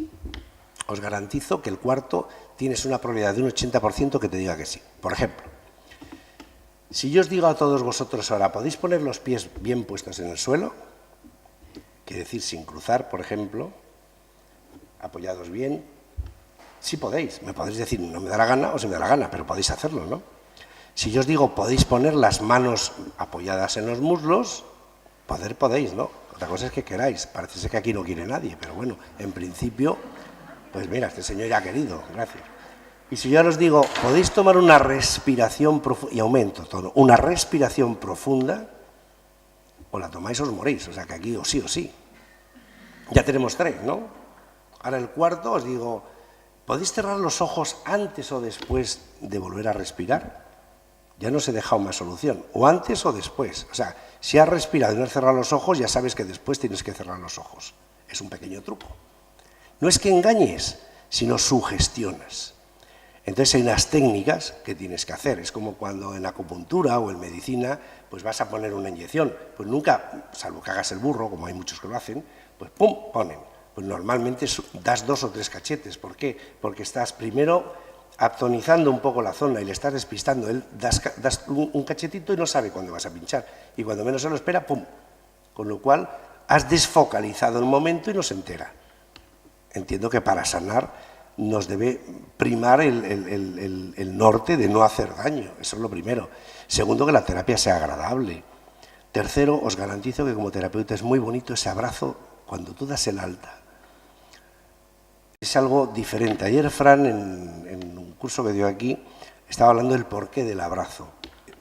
os garantizo que el cuarto tienes una probabilidad de un 80% que te diga que sí. Por ejemplo, si yo os digo a todos vosotros ahora, ¿podéis poner los pies bien puestos en el suelo? Quiere decir, sin cruzar, por ejemplo, apoyados bien. Sí podéis, me podéis decir, no me da la gana o se me da la gana, pero podéis hacerlo, ¿no? Si yo os digo, podéis poner las manos apoyadas en los muslos, podéis, ¿no? Otra cosa es que queráis, parece ser que aquí no quiere nadie, pero bueno, en principio, pues mira, este señor ya ha querido, gracias. Y si yo ahora os digo, podéis tomar una respiración profunda, y aumento todo, una respiración profunda, o la tomáis o os morís, o sea que aquí o sí. Ya tenemos 3, ¿no? Ahora el cuarto os digo, ¿podéis cerrar los ojos antes o después de volver a respirar? Ya no os he dejado más solución, o antes o después. O sea, si has respirado y no has cerrado los ojos, ya sabes que después tienes que cerrar los ojos. Es un pequeño truco. No es que engañes, sino sugestionas. Entonces hay unas técnicas que tienes que hacer. Es como cuando en acupuntura o en medicina pues vas a poner una inyección. Pues nunca, salvo que hagas el burro, como hay muchos que lo hacen, pues pum, ponen. Pues normalmente das 2 o 3 cachetes. ¿Por qué? Porque estás primero aptonizando un poco la zona y le estás despistando. Él das un cachetito y no sabe cuándo vas a pinchar. Y cuando menos se lo espera, pum. Con lo cual has desfocalizado el momento y no se entera. Entiendo que para sanar nos debe primar el norte de no hacer daño, eso es lo primero. Segundo, que la terapia sea agradable. Tercero, os garantizo que como terapeuta es muy bonito ese abrazo cuando tú das el alta. Es algo diferente. Ayer Fran, en un curso que dio aquí, estaba hablando del porqué del abrazo.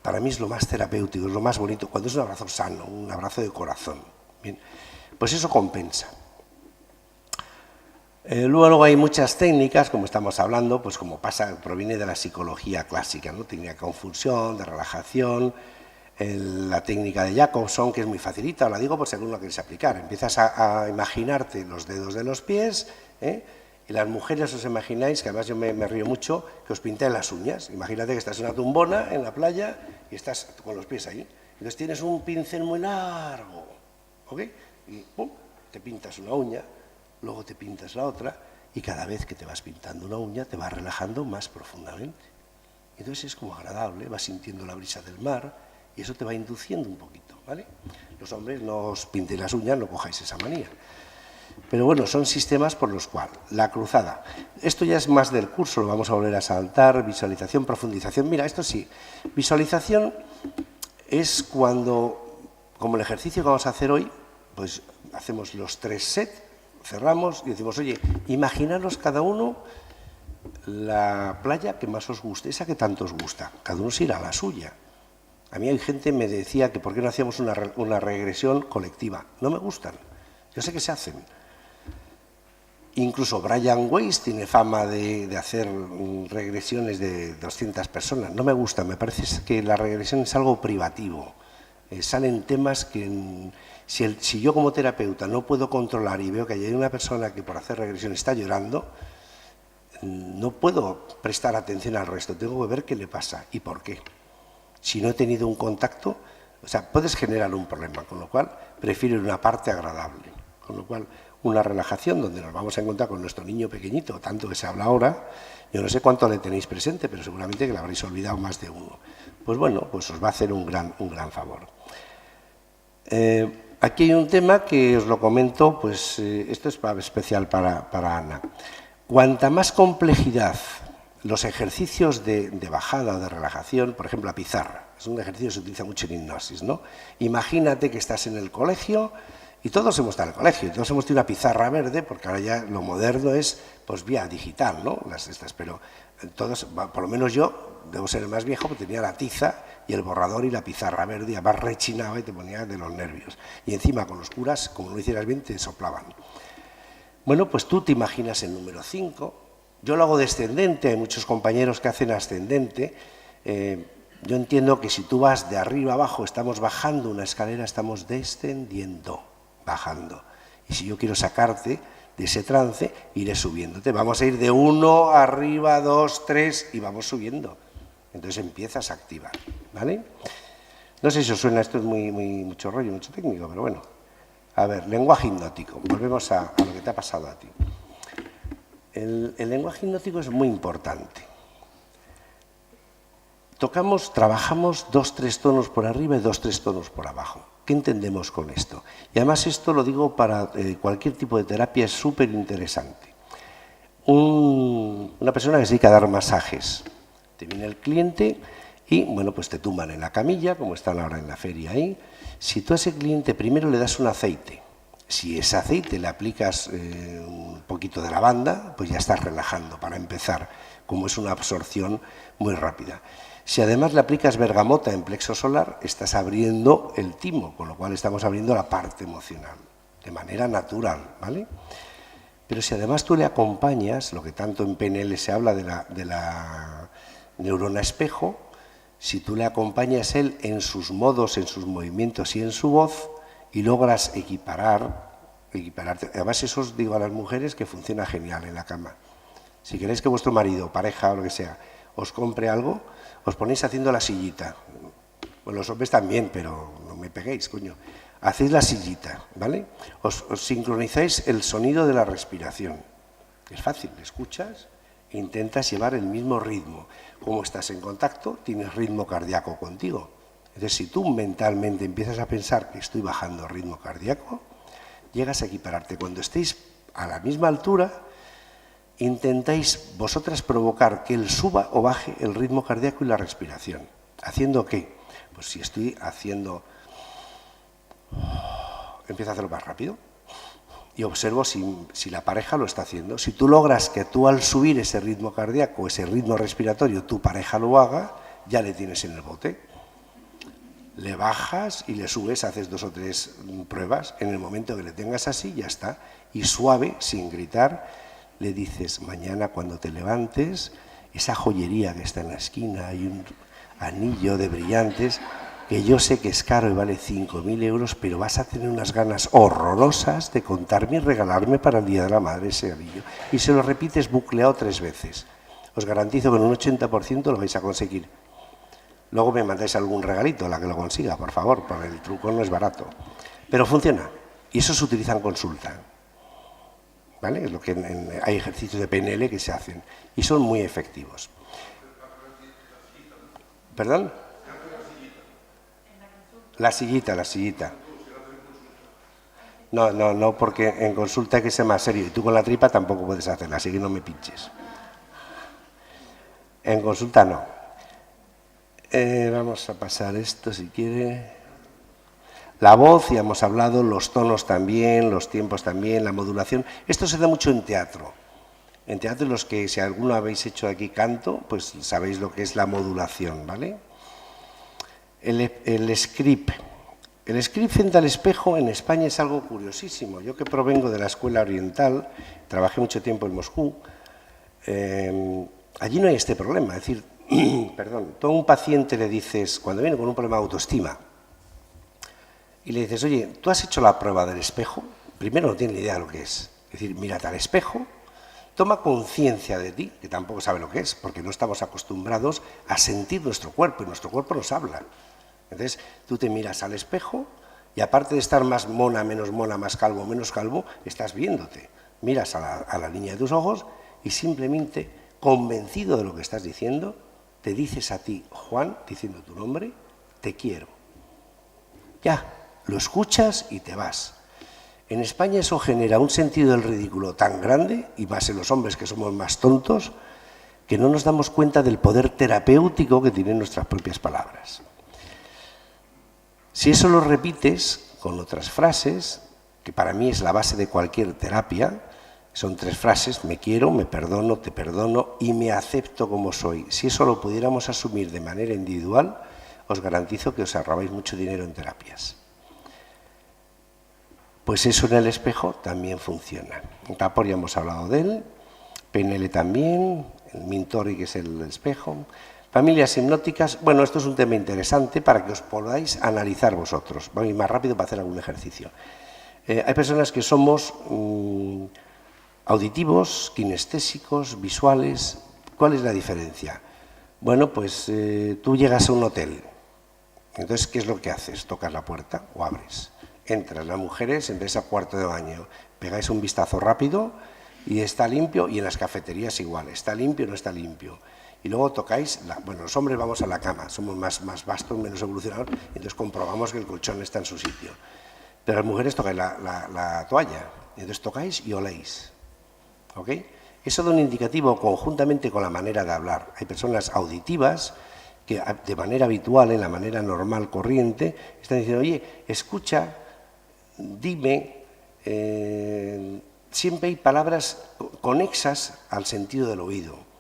Para mí es lo más terapéutico, es lo más bonito, cuando es un abrazo sano, un abrazo de corazón. Bien. Pues eso compensa. Luego hay muchas técnicas, como estamos hablando, pues como proviene de la psicología clásica, ¿no? Técnica de confusión, de relajación, la técnica de Jacobson, que es muy facilita, os la digo por si alguno la queréis aplicar. Empiezas a imaginarte los dedos de los pies, y las mujeres os imagináis, que además yo me río mucho, que os pintáis las uñas. Imagínate que estás en una tumbona, en la playa, y estás con los pies ahí. Entonces tienes un pincel muy largo, ¿ok? Y pum, te pintas una uña, luego te pintas la otra, y cada vez que te vas pintando una uña te vas relajando más profundamente. Entonces es como agradable, vas sintiendo la brisa del mar, y eso te va induciendo un poquito, ¿vale? Los hombres no os pintéis las uñas, no cojáis esa manía. Pero bueno, son sistemas por los cuales la cruzada, esto ya es más del curso, lo vamos a volver a saltar, visualización, profundización. Mira, esto sí, visualización es cuando, como el ejercicio que vamos a hacer hoy, pues hacemos los 3 sets, cerramos y decimos, oye, imaginaros cada uno la playa que más os guste, esa que tanto os gusta, cada uno se irá a la suya. A mí hay gente que me decía que por qué no hacíamos una regresión colectiva. No me gustan, yo sé que se hacen. Incluso Brian Weiss tiene fama de hacer regresiones de 200 personas. No me gusta, me parece que la regresión es algo privativo. Salen temas que si yo como terapeuta no puedo controlar y veo que hay una persona que por hacer regresión está llorando, no puedo prestar atención al resto, tengo que ver qué le pasa y por qué. Si no he tenido un contacto, o sea, puedes generar un problema, con lo cual prefiero una parte agradable. Con lo cual, una relajación donde nos vamos a encontrar con nuestro niño pequeñito, tanto que se habla ahora, yo no sé cuánto le tenéis presente, pero seguramente que le habréis olvidado más de uno. Pues bueno, pues os va a hacer un gran favor. Aquí hay un tema que os lo comento, pues esto es especial para Ana. Cuanta más complejidad los ejercicios de bajada o de relajación, por ejemplo la pizarra, es un ejercicio que se utiliza mucho en hipnosis, ¿no? Imagínate que estás en el colegio. Y todos hemos estado en el colegio, y todos hemos tenido una pizarra verde, porque ahora ya lo moderno es pues vía digital, ¿no? Pero todos, por lo menos yo, debo ser el más viejo, porque tenía la tiza y el borrador y la pizarra verde, y además rechinaba y te ponía de los nervios. Y encima con los curas, como no lo hicieras bien, te soplaban. Bueno, pues tú te imaginas el número 5, yo lo hago descendente, hay muchos compañeros que hacen ascendente. Yo entiendo que si tú vas de arriba a abajo, estamos bajando una escalera, estamos descendiendo. Bajando. Y si yo quiero sacarte de ese trance, iré subiéndote. Vamos a ir de 1 arriba, 2, 3 y vamos subiendo. Entonces empiezas a activar, ¿vale? No sé si os suena, esto es mucho rollo, mucho técnico, pero bueno. A ver, lenguaje hipnótico. Volvemos a lo que te ha pasado a ti. El lenguaje hipnótico es muy importante. Trabajamos 2-3 tonos por arriba y 2-3 tonos por abajo. ¿Qué entendemos con esto? Y además esto lo digo para cualquier tipo de terapia, es súper interesante. Una persona que se dedica a dar masajes. Te viene el cliente y, bueno, pues te tumban en la camilla, como están ahora en la feria ahí. Si tú a ese cliente primero le das un aceite, si ese aceite le aplicas un poquito de lavanda, pues ya estás relajando para empezar, como es una absorción muy rápida. Si además le aplicas bergamota en plexo solar, estás abriendo el timo, con lo cual estamos abriendo la parte emocional, de manera natural, ¿vale? Pero si además tú le acompañas, lo que tanto en PNL se habla de la neurona espejo, si tú le acompañas él en sus modos, en sus movimientos y en su voz, y logras equipararte. Además eso os digo a las mujeres que funciona genial en la cama. Si queréis que vuestro marido, pareja o lo que sea, os compre algo, os ponéis haciendo la sillita. Bueno, los hombres también, pero no me peguéis, coño. Hacéis la sillita, ¿vale? Os sincronizáis el sonido de la respiración. Es fácil, escuchas e intentas llevar el mismo ritmo. Como estás en contacto, tienes ritmo cardíaco contigo. Entonces, si tú mentalmente empiezas a pensar que estoy bajando ritmo cardíaco, llegas a equipararte. Cuando estéis a la misma altura, intentáis vosotras provocar que él suba o baje el ritmo cardíaco y la respiración. ¿Haciendo qué? Pues si estoy haciendo... Empiezo a hacerlo más rápido y observo si la pareja lo está haciendo. Si tú logras que tú al subir ese ritmo cardíaco, ese ritmo respiratorio, tu pareja lo haga, ya le tienes en el bote. le bajas y le subes, haces 2 o 3 pruebas, en el momento que le tengas así, ya está. Y suave, sin gritar, le dices, mañana cuando te levantes, esa joyería que está en la esquina, hay un anillo de brillantes, que yo sé que es caro y vale 5.000 euros, pero vas a tener unas ganas horrorosas de contarme y regalarme para el Día de la Madre ese anillo. Y se lo repites bucleado 3 veces. Os garantizo que en un 80% lo vais a conseguir. Luego me mandáis algún regalito a la que lo consiga, por favor, porque el truco no es barato. Pero funciona. Y eso se utiliza en consulta. ¿Vale? Es lo que hay ejercicios de PNL que se hacen. Y son muy efectivos. ¿Perdón? La sillita. No, porque en consulta hay que ser más serio. Y tú con la tripa tampoco puedes hacerla, así que no me pinches. En consulta no. Vamos a pasar esto si quiere. La voz, ya hemos hablado, los tonos también, los tiempos también, la modulación. Esto se da mucho en teatro. En teatro, los que si alguno habéis hecho aquí canto, pues sabéis lo que es la modulación, ¿vale? El script. El script frente al espejo en España es algo curiosísimo. Yo que provengo de la escuela oriental, trabajé mucho tiempo en Moscú, allí no hay este problema. Es decir, perdón, tú a un paciente le dices, cuando viene con un problema de autoestima, y le dices, oye, ¿tú has hecho la prueba del espejo? Primero no tiene ni idea de lo que es. Es decir, mírate al espejo, toma conciencia de ti, que tampoco sabe lo que es, porque no estamos acostumbrados a sentir nuestro cuerpo, y nuestro cuerpo nos habla. Entonces, tú te miras al espejo y aparte de estar más mona, menos mona, más calvo, menos calvo, estás viéndote. Miras a la línea de tus ojos y simplemente, convencido de lo que estás diciendo, te dices a ti, Juan, diciendo tu nombre, te quiero. Ya, lo escuchas y te vas. En España eso genera un sentido del ridículo tan grande, y más en los hombres que somos más tontos, que no nos damos cuenta del poder terapéutico que tienen nuestras propias palabras. Si eso lo repites con otras frases, que para mí es la base de cualquier terapia, son 3 frases, me quiero, me perdono, te perdono y me acepto como soy. Si eso lo pudiéramos asumir de manera individual, os garantizo que os ahorrabais mucho dinero en terapias. Pues eso en el espejo también funciona. En Capor ya hemos hablado de él, PNL también, el Mintori, que es el espejo. Familias hipnóticas, bueno, esto es un tema interesante para que os podáis analizar vosotros. Voy a ir más rápido para hacer algún ejercicio. Hay personas que somos auditivos, kinestésicos, visuales. ¿Cuál es la diferencia? Bueno, pues tú llegas a un hotel. Entonces, ¿qué es lo que haces? Tocas la puerta o abres. Entras, las mujeres, entráis al cuarto de baño, pegáis un vistazo rápido y está limpio, y en las cafeterías igual, está limpio o no está limpio. Y luego tocáis, bueno, los hombres vamos a la cama, somos más vastos, menos evolucionados, y entonces comprobamos que el colchón está en su sitio. Pero las mujeres tocáis la toalla, y entonces tocáis y oléis. ¿Ok? Eso da un indicativo conjuntamente con la manera de hablar. Hay personas auditivas que de manera habitual, en la manera normal, corriente, están diciendo, oye, escucha, dime, siempre hay palabras conexas al sentido del oído.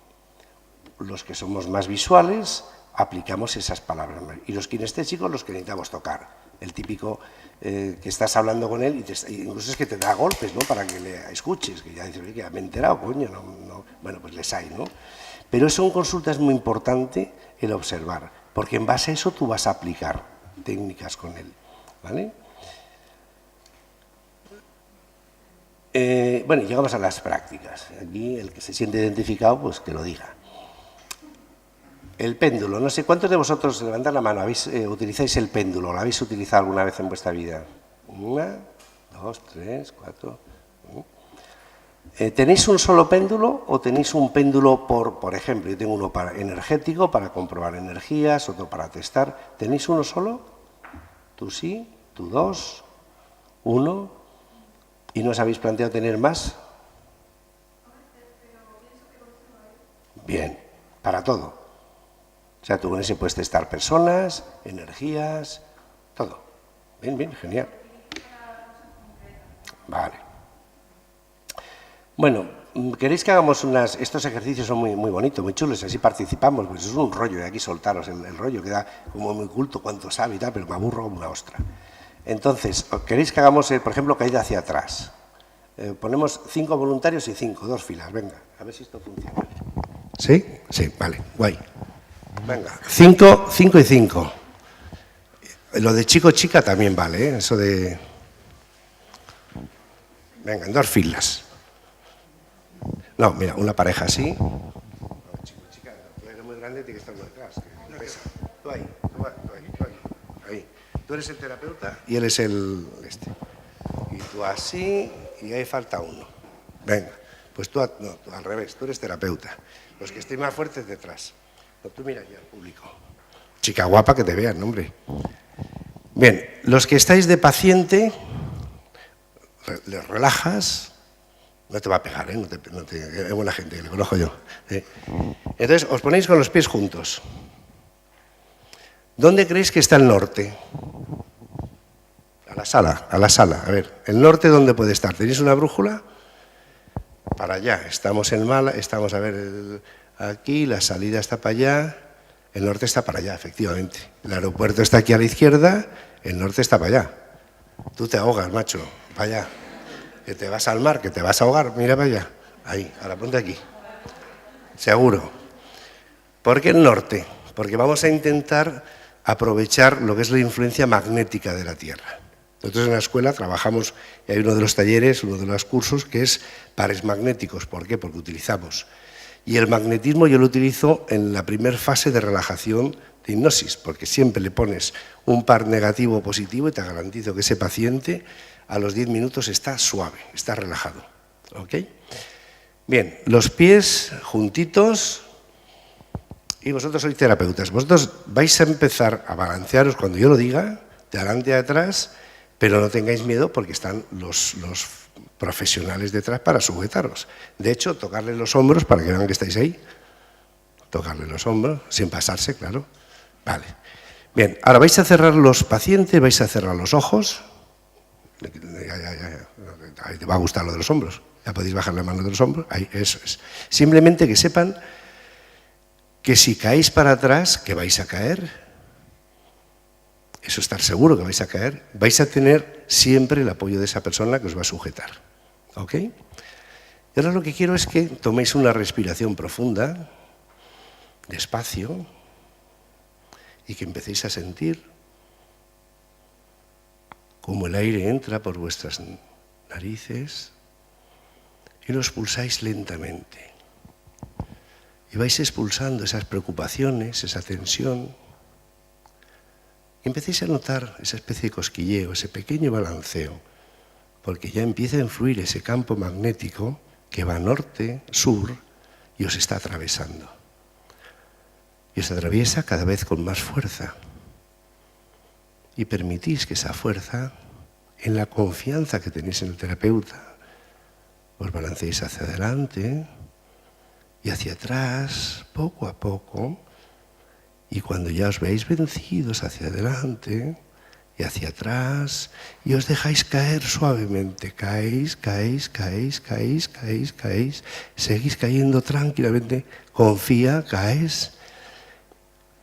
Los que somos más visuales aplicamos esas palabras, y los kinestésicos los que necesitamos tocar. El típico que estás hablando con él y incluso es que te da golpes, ¿no?, para que le escuches, que ya dices, oye, que me he enterado, coño, no. Bueno, pues les hay, ¿no? Pero eso en consulta es muy importante, el observar, porque en base a eso tú vas a aplicar técnicas con él, ¿vale? Bueno, llegamos a las prácticas. Aquí el que se siente identificado, pues que lo diga. El péndulo. No sé, ¿cuántos de vosotros, levantad la mano, utilizáis el péndulo? ¿Lo habéis utilizado alguna vez en vuestra vida? 1, 2, 3, 4... ¿Tenéis un solo péndulo o tenéis un péndulo por ejemplo, yo tengo uno energético para comprobar energías, otro para testar? ¿Tenéis uno solo? ¿Tú sí? ¿Tú 2? ¿1? ¿Y no os habéis planteado tener más? Bien, para todo. O sea, tú con ese puedes testar personas, energías, todo. Bien, genial. Vale. Bueno, ¿queréis que hagamos unas...? Estos ejercicios son muy bonitos, muy chulos, así participamos, pues es un rollo, y aquí soltaros el rollo, queda como muy culto, cuánto sabe y tal, pero me aburro como una ostra. Entonces, ¿queréis que hagamos, por ejemplo, caída hacia atrás? Ponemos 5 voluntarios y 5, 2 filas, venga, a ver si esto funciona. ¿Sí? Sí, vale, guay. Venga, 5 y 5. Lo de chico-chica también vale, ¿eh? Eso de... Venga, en 2 filas. No, mira, una pareja así. No, chico-chica, tú eres muy grande, tiene que estar muy atrás. Tú ahí, tú ahí. Ahí. Tú eres el terapeuta y él es el... Y tú así, y ahí falta uno. Venga, pues tú al revés, tú eres terapeuta. Los que estén más fuertes detrás. No, tú mira aquí al público. Chica guapa, que te vean, hombre. Bien, los que estáis de paciente, les relajas, no te va a pegar, ¿eh? Es buena gente, que le conozco yo. Entonces, os ponéis con los pies juntos. ¿Dónde creéis que está el norte? A la sala. A ver, ¿el norte dónde puede estar? ¿Tenéis una brújula? Para allá. Estamos en Málaga, estamos, a ver, aquí, la salida está para allá, el norte está para allá, efectivamente. El aeropuerto está aquí a la izquierda, el norte está para allá. Tú te ahogas, macho, para allá. Que te vas al mar, que te vas a ahogar, mira para allá. Ahí, ahora ponte aquí. Seguro. ¿Por qué el norte? Porque vamos a intentar aprovechar lo que es la influencia magnética de la Tierra. Nosotros en la escuela trabajamos, y hay uno de los talleres, uno de los cursos, que es pares magnéticos. ¿Por qué? Porque utilizamos. Y el magnetismo yo lo utilizo en la primera fase de relajación de hipnosis, porque siempre le pones un par negativo o positivo y te garantizo que ese paciente a los 10 minutos está suave, está relajado. ¿Ok? Bien, los pies juntitos y vosotros sois terapeutas. Vosotros vais a empezar a balancearos cuando yo lo diga, de adelante y de atrás, pero no tengáis miedo porque están los profesionales detrás para sujetaros. De hecho, tocarle los hombros para que vean que estáis ahí. Tocarle los hombros, sin pasarse, claro. Vale. Bien, ahora vais a cerrar los pacientes, vais a cerrar los ojos. Ahí te va a gustar lo de los hombros. Ya podéis bajar la mano de los hombros. Ahí, eso es. Simplemente que sepan que si caéis para atrás, que vais a caer, eso estar seguro que vais a caer, vais a tener siempre el apoyo de esa persona que os va a sujetar. ¿Ok? Y ahora lo que quiero es que toméis una respiración profunda, despacio, y que empecéis a sentir cómo el aire entra por vuestras narices y lo expulsáis lentamente. Y vais expulsando esas preocupaciones, esa tensión. Y empecéis a notar esa especie de cosquilleo, ese pequeño balanceo, porque ya empieza a influir ese campo magnético que va norte, sur y os está atravesando. Y os atraviesa cada vez con más fuerza. Y permitís que esa fuerza, en la confianza que tenéis en el terapeuta, os balanceéis hacia adelante y hacia atrás, poco a poco. Y cuando ya os veis vencidos hacia adelante y hacia atrás, y os dejáis caer suavemente, caéis, seguís cayendo tranquilamente, confía, caes.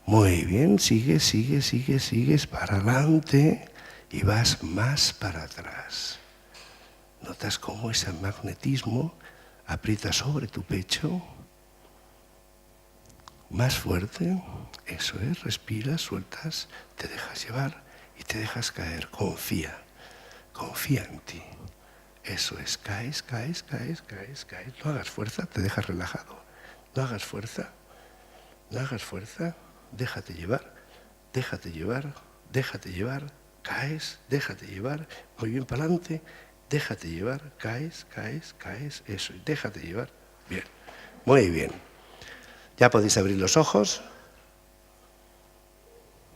Muy bien, sigues para adelante y vas más para atrás. Notas cómo ese magnetismo aprieta sobre tu pecho. Más fuerte, eso es, respiras, sueltas, te dejas llevar y te dejas caer. Confía en ti. Eso es, caes. No hagas fuerza, te dejas relajado. No hagas fuerza, déjate llevar, caes, déjate llevar, muy bien para adelante, déjate llevar, caes, eso, y déjate llevar. Bien, muy bien. Ya podéis abrir los ojos.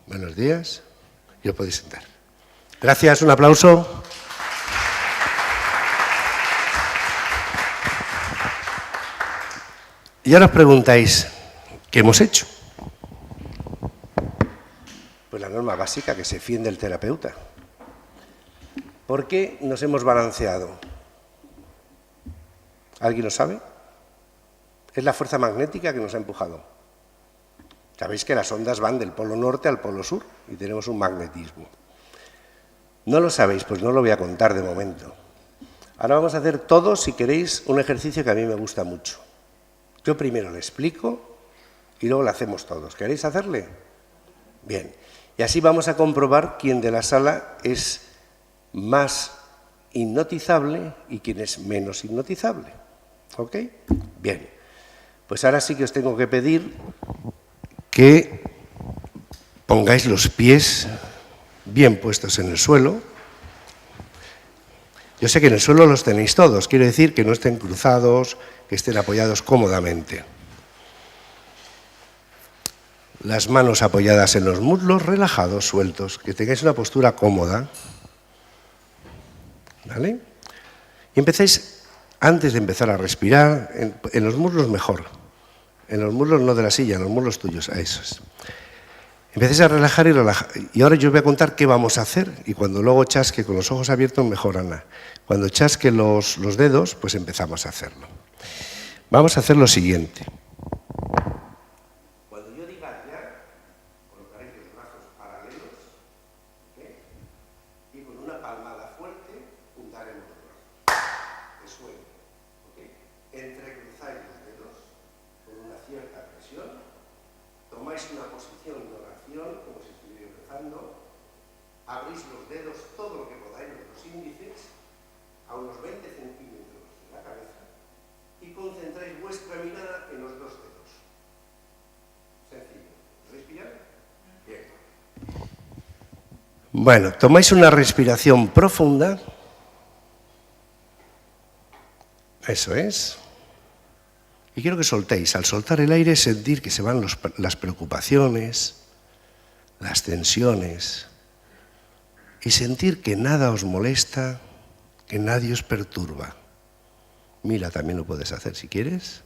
Buenos días. Y os podéis sentar. Gracias, un aplauso. Y ahora os preguntáis, ¿qué hemos hecho? Pues la norma básica, que se fíen del terapeuta. ¿Por qué nos hemos balanceado? ¿Alguien lo sabe? Es la fuerza magnética que nos ha empujado. Sabéis que las ondas van del polo norte al polo sur y tenemos un magnetismo. ¿No lo sabéis? Pues no lo voy a contar de momento. Ahora vamos a hacer todos, si queréis, un ejercicio que a mí me gusta mucho. Yo primero le explico y luego lo hacemos todos. ¿Queréis hacerle? Bien. Y así vamos a comprobar quién de la sala es más hipnotizable y quién es menos hipnotizable. ¿Ok? Bien. Pues ahora sí que os tengo que pedir que pongáis los pies bien puestos en el suelo. Yo sé que en el suelo los tenéis todos, quiero decir que no estén cruzados, que estén apoyados cómodamente. Las manos apoyadas en los muslos, relajados, sueltos, que tengáis una postura cómoda. ¿Vale? Y empecéis, antes de empezar a respirar, en los muslos mejor. En los muslos no de la silla, en los muslos tuyos, a esos. Empecéis a relajar y relajar. Y ahora yo os voy a contar qué vamos a hacer. Y cuando luego chasque con los ojos abiertos, mejor, Ana. Cuando chasque los dedos, pues empezamos a hacerlo. Vamos a hacer lo siguiente. Cuando yo diga ya, colocaréis los brazos paralelos, ¿okay? Y con una palmada fuerte, juntaremos los brazos. De suelo, ¿okay? Entrecruzáis los dedos con una cierta presión, tomáis una posición de oración, como si estuvierais rezando, abrís los dedos todo lo que podáis, los índices, a unos 20 centímetros de la cabeza, y concentráis vuestra mirada en los dos dedos. Sencillo. ¿Respirar? Bien. Bueno, tomáis una respiración profunda. Eso es. Y quiero que soltéis. Al soltar el aire, sentir que se van las preocupaciones, las tensiones, y sentir que nada os molesta, que nadie os perturba. Mira, también lo puedes hacer si quieres.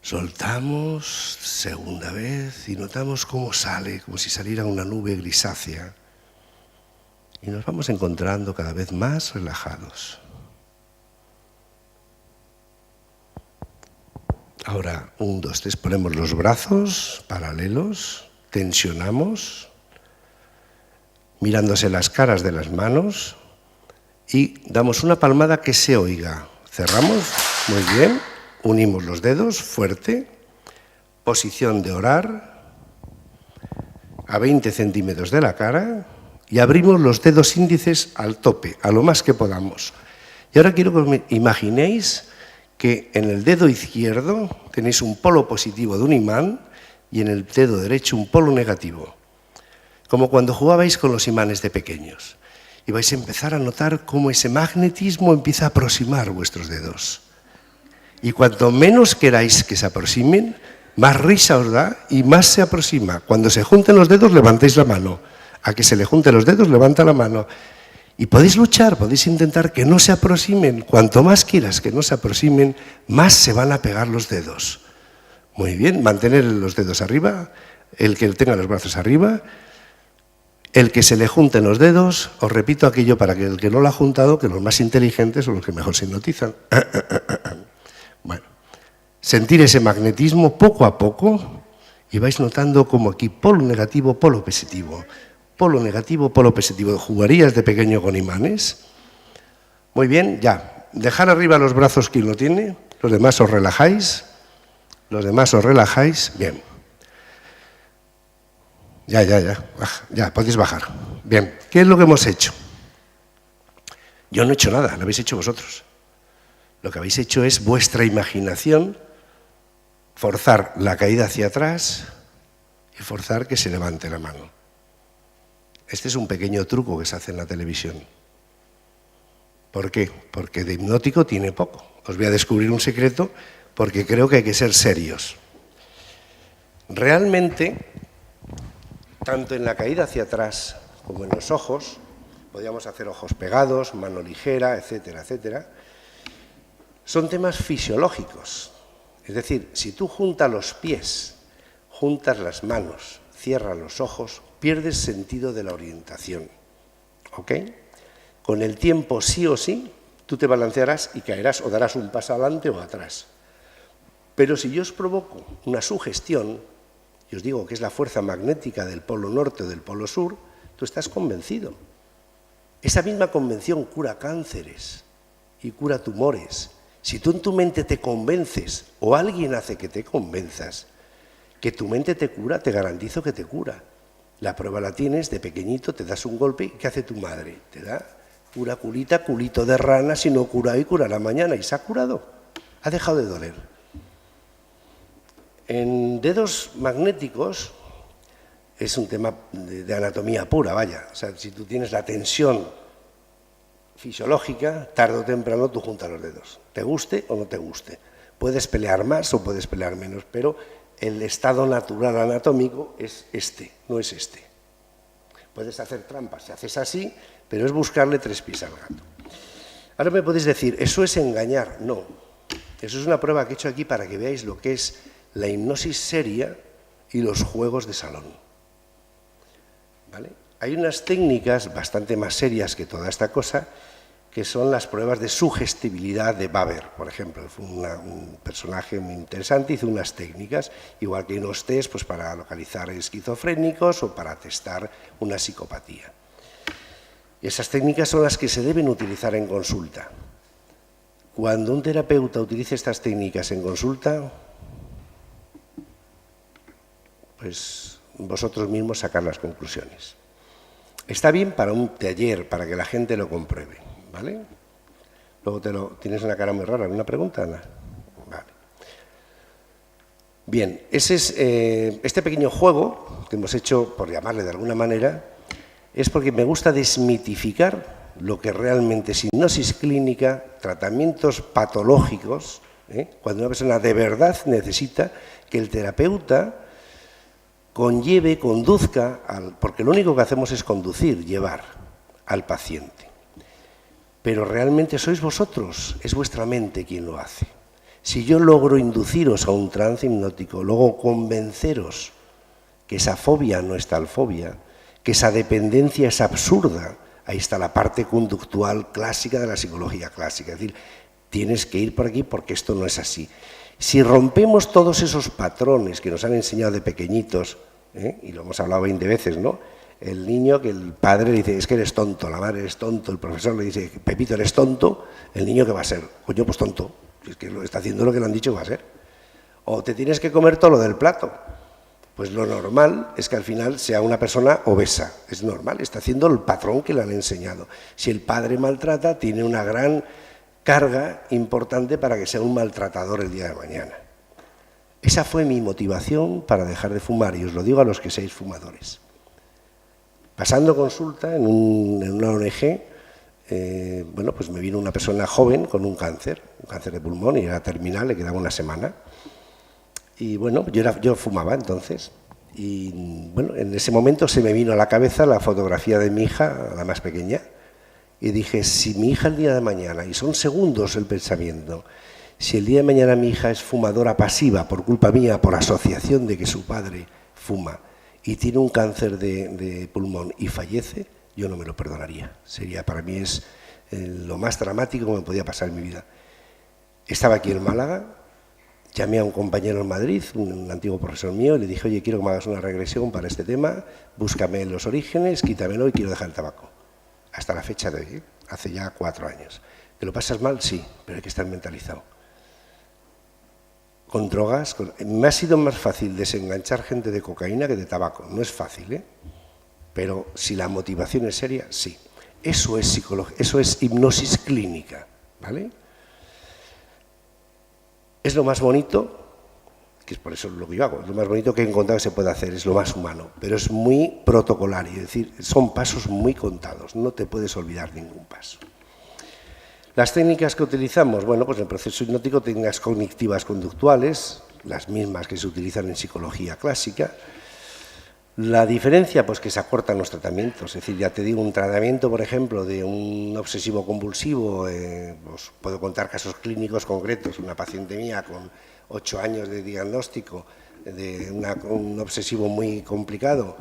Soltamos, segunda vez, y notamos cómo sale, como si saliera una nube grisácea. Y nos vamos encontrando cada vez más relajados. Ahora, 1, 2, 3, ponemos los brazos paralelos, tensionamos, mirándose las caras de las manos, y damos una palmada que se oiga. Cerramos, muy bien, unimos los dedos, fuerte, posición de orar, a 20 centímetros de la cara, y abrimos los dedos índices al tope, a lo más que podamos. Y ahora quiero que imaginéis que en el dedo izquierdo tenéis un polo positivo de un imán y en el dedo derecho un polo negativo, como cuando jugabais con los imanes de pequeños. Y vais a empezar a notar cómo ese magnetismo empieza a aproximar vuestros dedos. Y cuanto menos queráis que se aproximen, más risa os da y más se aproxima. Cuando se junten los dedos, levantéis la mano. A que se le junten los dedos, levanta la mano. Y podéis luchar, podéis intentar que no se aproximen. Cuanto más quieras que no se aproximen, más se van a pegar los dedos. Muy bien, mantener los dedos arriba, el que tenga los brazos arriba. El que se le junten los dedos, os repito aquello para que el que no lo ha juntado, que los más inteligentes son los que mejor se hipnotizan. Bueno, sentir ese magnetismo poco a poco y vais notando como aquí polo negativo, polo positivo. Polo negativo, polo positivo. ¿Jugarías de pequeño con imanes? Muy bien, ya. Dejar arriba los brazos quien lo tiene, los demás os relajáis. Los demás os relajáis. Bien. Ya, podéis bajar. Bien, ¿qué es lo que hemos hecho? Yo no he hecho nada, lo habéis hecho vosotros. Lo que habéis hecho es vuestra imaginación, forzar la caída hacia atrás y forzar que se levante la mano. Este es un pequeño truco que se hace en la televisión. ¿Por qué? Porque de hipnótico tiene poco. Os voy a descubrir un secreto porque creo que hay que ser serios. Realmente, tanto en la caída hacia atrás como en los ojos, podríamos hacer ojos pegados, mano ligera, etcétera, etcétera, son temas fisiológicos. Es decir, si tú juntas los pies, juntas las manos, cierras los ojos, pierdes sentido de la orientación. ¿Ok? Con el tiempo, sí o sí, Tú te balancearás y caerás o darás un paso adelante o atrás. Pero si yo os provoco una sugestión, y os digo que es la fuerza magnética del polo norte o del polo sur, tú estás convencido. Esa misma convención cura cánceres y cura tumores. Si tú en tu mente te convences, o alguien hace que te convenzas, que tu mente te cura, te garantizo que te cura. La prueba la tienes, de pequeñito te das un golpe, ¿qué hace tu madre? Te da cura culita, culito de rana, si no cura hoy, curará mañana. Y se ha curado, ha dejado de doler. En dedos magnéticos es un tema de anatomía pura, vaya. O sea, si tú tienes la tensión fisiológica, tarde o temprano tú juntas los dedos. Te guste o no te guste. Puedes pelear más o puedes pelear menos, pero el estado natural anatómico es este, no es este. Puedes hacer trampas si haces así, pero es buscarle tres pies al gato. Ahora me podéis decir, ¿eso es engañar? No. Eso es una prueba que he hecho aquí para que veáis lo que es la hipnosis seria y los juegos de salón. ¿Vale? Hay unas técnicas bastante más serias que toda esta cosa, que son las pruebas de sugestibilidad de Baber, por ejemplo. Fue un personaje muy interesante, hizo unas técnicas, igual que unos test pues, para localizar esquizofrénicos o para testar una psicopatía. Y esas técnicas son las que se deben utilizar en consulta. Cuando un terapeuta utilice estas técnicas en consulta, pues vosotros mismos sacar las conclusiones. Está bien para un taller, para que la gente lo compruebe, ¿vale? Luego tienes una cara muy rara. ¿Alguna pregunta, Ana? Vale. Bien, ese es, este pequeño juego que hemos hecho, por llamarle de alguna manera, es porque me gusta desmitificar lo que realmente es hipnosis clínica, tratamientos patológicos, cuando una persona de verdad necesita que el terapeuta conlleve, conduzca, porque lo único que hacemos es conducir, llevar al paciente. Pero realmente sois vosotros, es vuestra mente quien lo hace. Si yo logro induciros a un trance hipnótico, luego convenceros que esa fobia no es tal fobia, que esa dependencia es absurda, ahí está la parte conductual clásica de la psicología clásica, es decir, tienes que ir por aquí porque esto no es así. Si rompemos todos esos patrones que nos han enseñado de pequeñitos, y lo hemos hablado 20 veces, ¿no? El niño que el padre le dice, es que eres tonto, la madre eres tonto, el profesor le dice, Pepito, eres tonto, el niño ¿qué va a ser? Coño, pues tonto, es que está haciendo lo que le han dicho que va a ser. O te tienes que comer todo lo del plato. Pues lo normal es que al final sea una persona obesa, es normal, está haciendo el patrón que le han enseñado. Si el padre maltrata, tiene una gran carga importante para que sea un maltratador el día de mañana. Esa fue mi motivación para dejar de fumar, y os lo digo a los que seáis fumadores. Pasando consulta en una ONG, bueno, pues me vino una persona joven con un cáncer de pulmón, y era terminal, le quedaba una semana. Y bueno, yo fumaba entonces, y bueno, en ese momento se me vino a la cabeza la fotografía de mi hija, la más pequeña, y dije, si mi hija el día de mañana, y son segundos el pensamiento, si el día de mañana mi hija es fumadora pasiva por culpa mía, por asociación de que su padre fuma y tiene un cáncer de pulmón y fallece, yo no me lo perdonaría. Sería, para mí es lo más dramático que me podía pasar en mi vida. Estaba aquí en Málaga, llamé a un compañero en Madrid, un antiguo profesor mío, y le dije, oye, quiero que me hagas una regresión para este tema, búscame los orígenes, quítamelo y quiero dejar el tabaco. Hasta la fecha de hoy, hace ya 4 años. ¿Te lo pasas mal? Sí, pero hay que estar mentalizado. Con drogas, me ha sido más fácil desenganchar gente de cocaína que de tabaco. No es fácil, pero si la motivación es seria, sí. Eso es psicología, eso es hipnosis clínica, ¿vale? Es lo más bonito, que es por eso lo que yo hago, es lo más bonito que he encontrado que se puede hacer, es lo más humano, pero es muy protocolario, es decir, son pasos muy contados, no te puedes olvidar ningún paso. Las técnicas que utilizamos, bueno, pues en el proceso hipnótico, técnicas cognitivas conductuales, las mismas que se utilizan en psicología clásica. La diferencia, pues que se acortan los tratamientos, es decir, ya te digo, un tratamiento, por ejemplo, de un obsesivo compulsivo, pues puedo contar casos clínicos concretos, una paciente mía con 8 años de diagnóstico de un obsesivo muy complicado,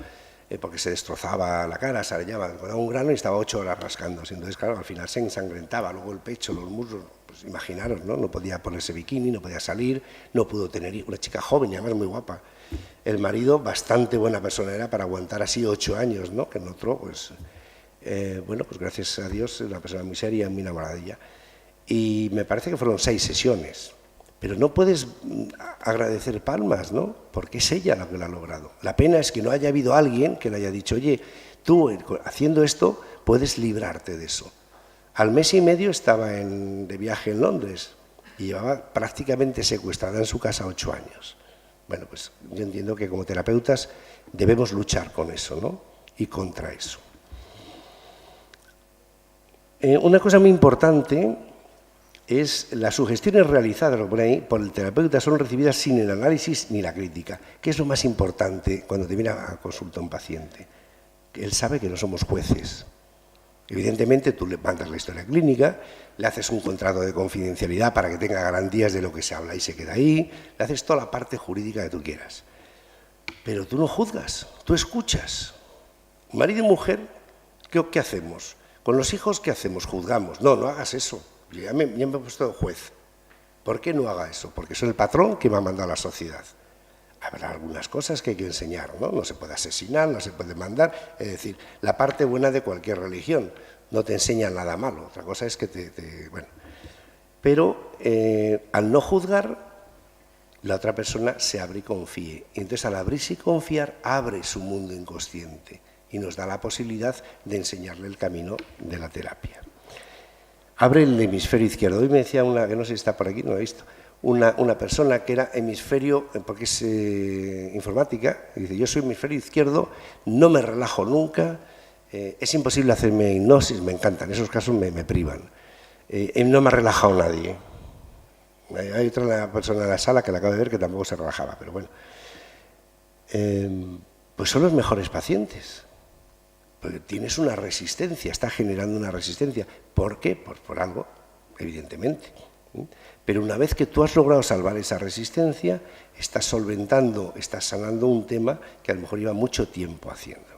porque se destrozaba la cara, se arañaba, encontraba un grano y estaba 8 horas rascándose. Entonces, claro, al final se ensangrentaba, luego el pecho, los muslos, pues imaginaros, ¿no? No podía ponerse bikini, no podía salir, no pudo tener hijos. Una chica joven y además muy guapa. El marido, bastante buena persona era para aguantar así 8 años, ¿no? Que en otro, pues, bueno, pues gracias a Dios, una persona muy seria, muy enamoradilla. Y me parece que fueron 6 sesiones. Pero no puedes agradecer palmas, ¿no? Porque es ella la que lo ha logrado. La pena es que no haya habido alguien que le haya dicho, oye, tú haciendo esto puedes librarte de eso. Al mes y medio estaba de viaje en Londres y llevaba prácticamente secuestrada en su casa 8 años. Bueno, pues yo entiendo que como terapeutas debemos luchar con eso, ¿no? Y contra eso. Una cosa muy importante es las sugestiones realizadas por el terapeuta son recibidas sin el análisis ni la crítica. ¿Qué es lo más importante cuando te viene a consulta un paciente? Que él sabe que no somos jueces. Evidentemente tú le mandas la historia clínica, le haces un contrato de confidencialidad para que tenga garantías de lo que se habla y se queda ahí, le haces toda la parte jurídica que tú quieras. Pero tú no juzgas, tú escuchas. Marido y mujer, ¿qué hacemos? Con los hijos, ¿qué hacemos? Juzgamos. No, no hagas eso. Yo ya me he puesto juez. ¿Por qué no haga eso? Porque soy el patrón que me ha mandado a la sociedad. Habrá algunas cosas que hay que enseñar, ¿no? No se puede asesinar, no se puede mandar. Es decir, la parte buena de cualquier religión. No te enseña nada malo. Otra cosa es que bueno. Pero al no juzgar, la otra persona se abre y confíe. Y entonces al abrirse y confiar, abre su mundo inconsciente y nos da la posibilidad de enseñarle el camino de la terapia. Abre el hemisferio izquierdo. Hoy me decía una, que no sé si está por aquí, no lo he visto, una persona que era hemisferio, porque es informática, y dice, yo soy hemisferio izquierdo, no me relajo nunca, es imposible hacerme hipnosis, me encantan, en esos casos me privan. No me ha relajado nadie. Hay otra persona en la sala que la acabo de ver que tampoco se relajaba, pero bueno. Pues son los mejores pacientes. Porque tienes una resistencia, está generando una resistencia. ¿Por qué? Pues por algo, evidentemente. Pero una vez que tú has logrado salvar esa resistencia, estás solventando, estás sanando un tema que a lo mejor lleva mucho tiempo haciendo.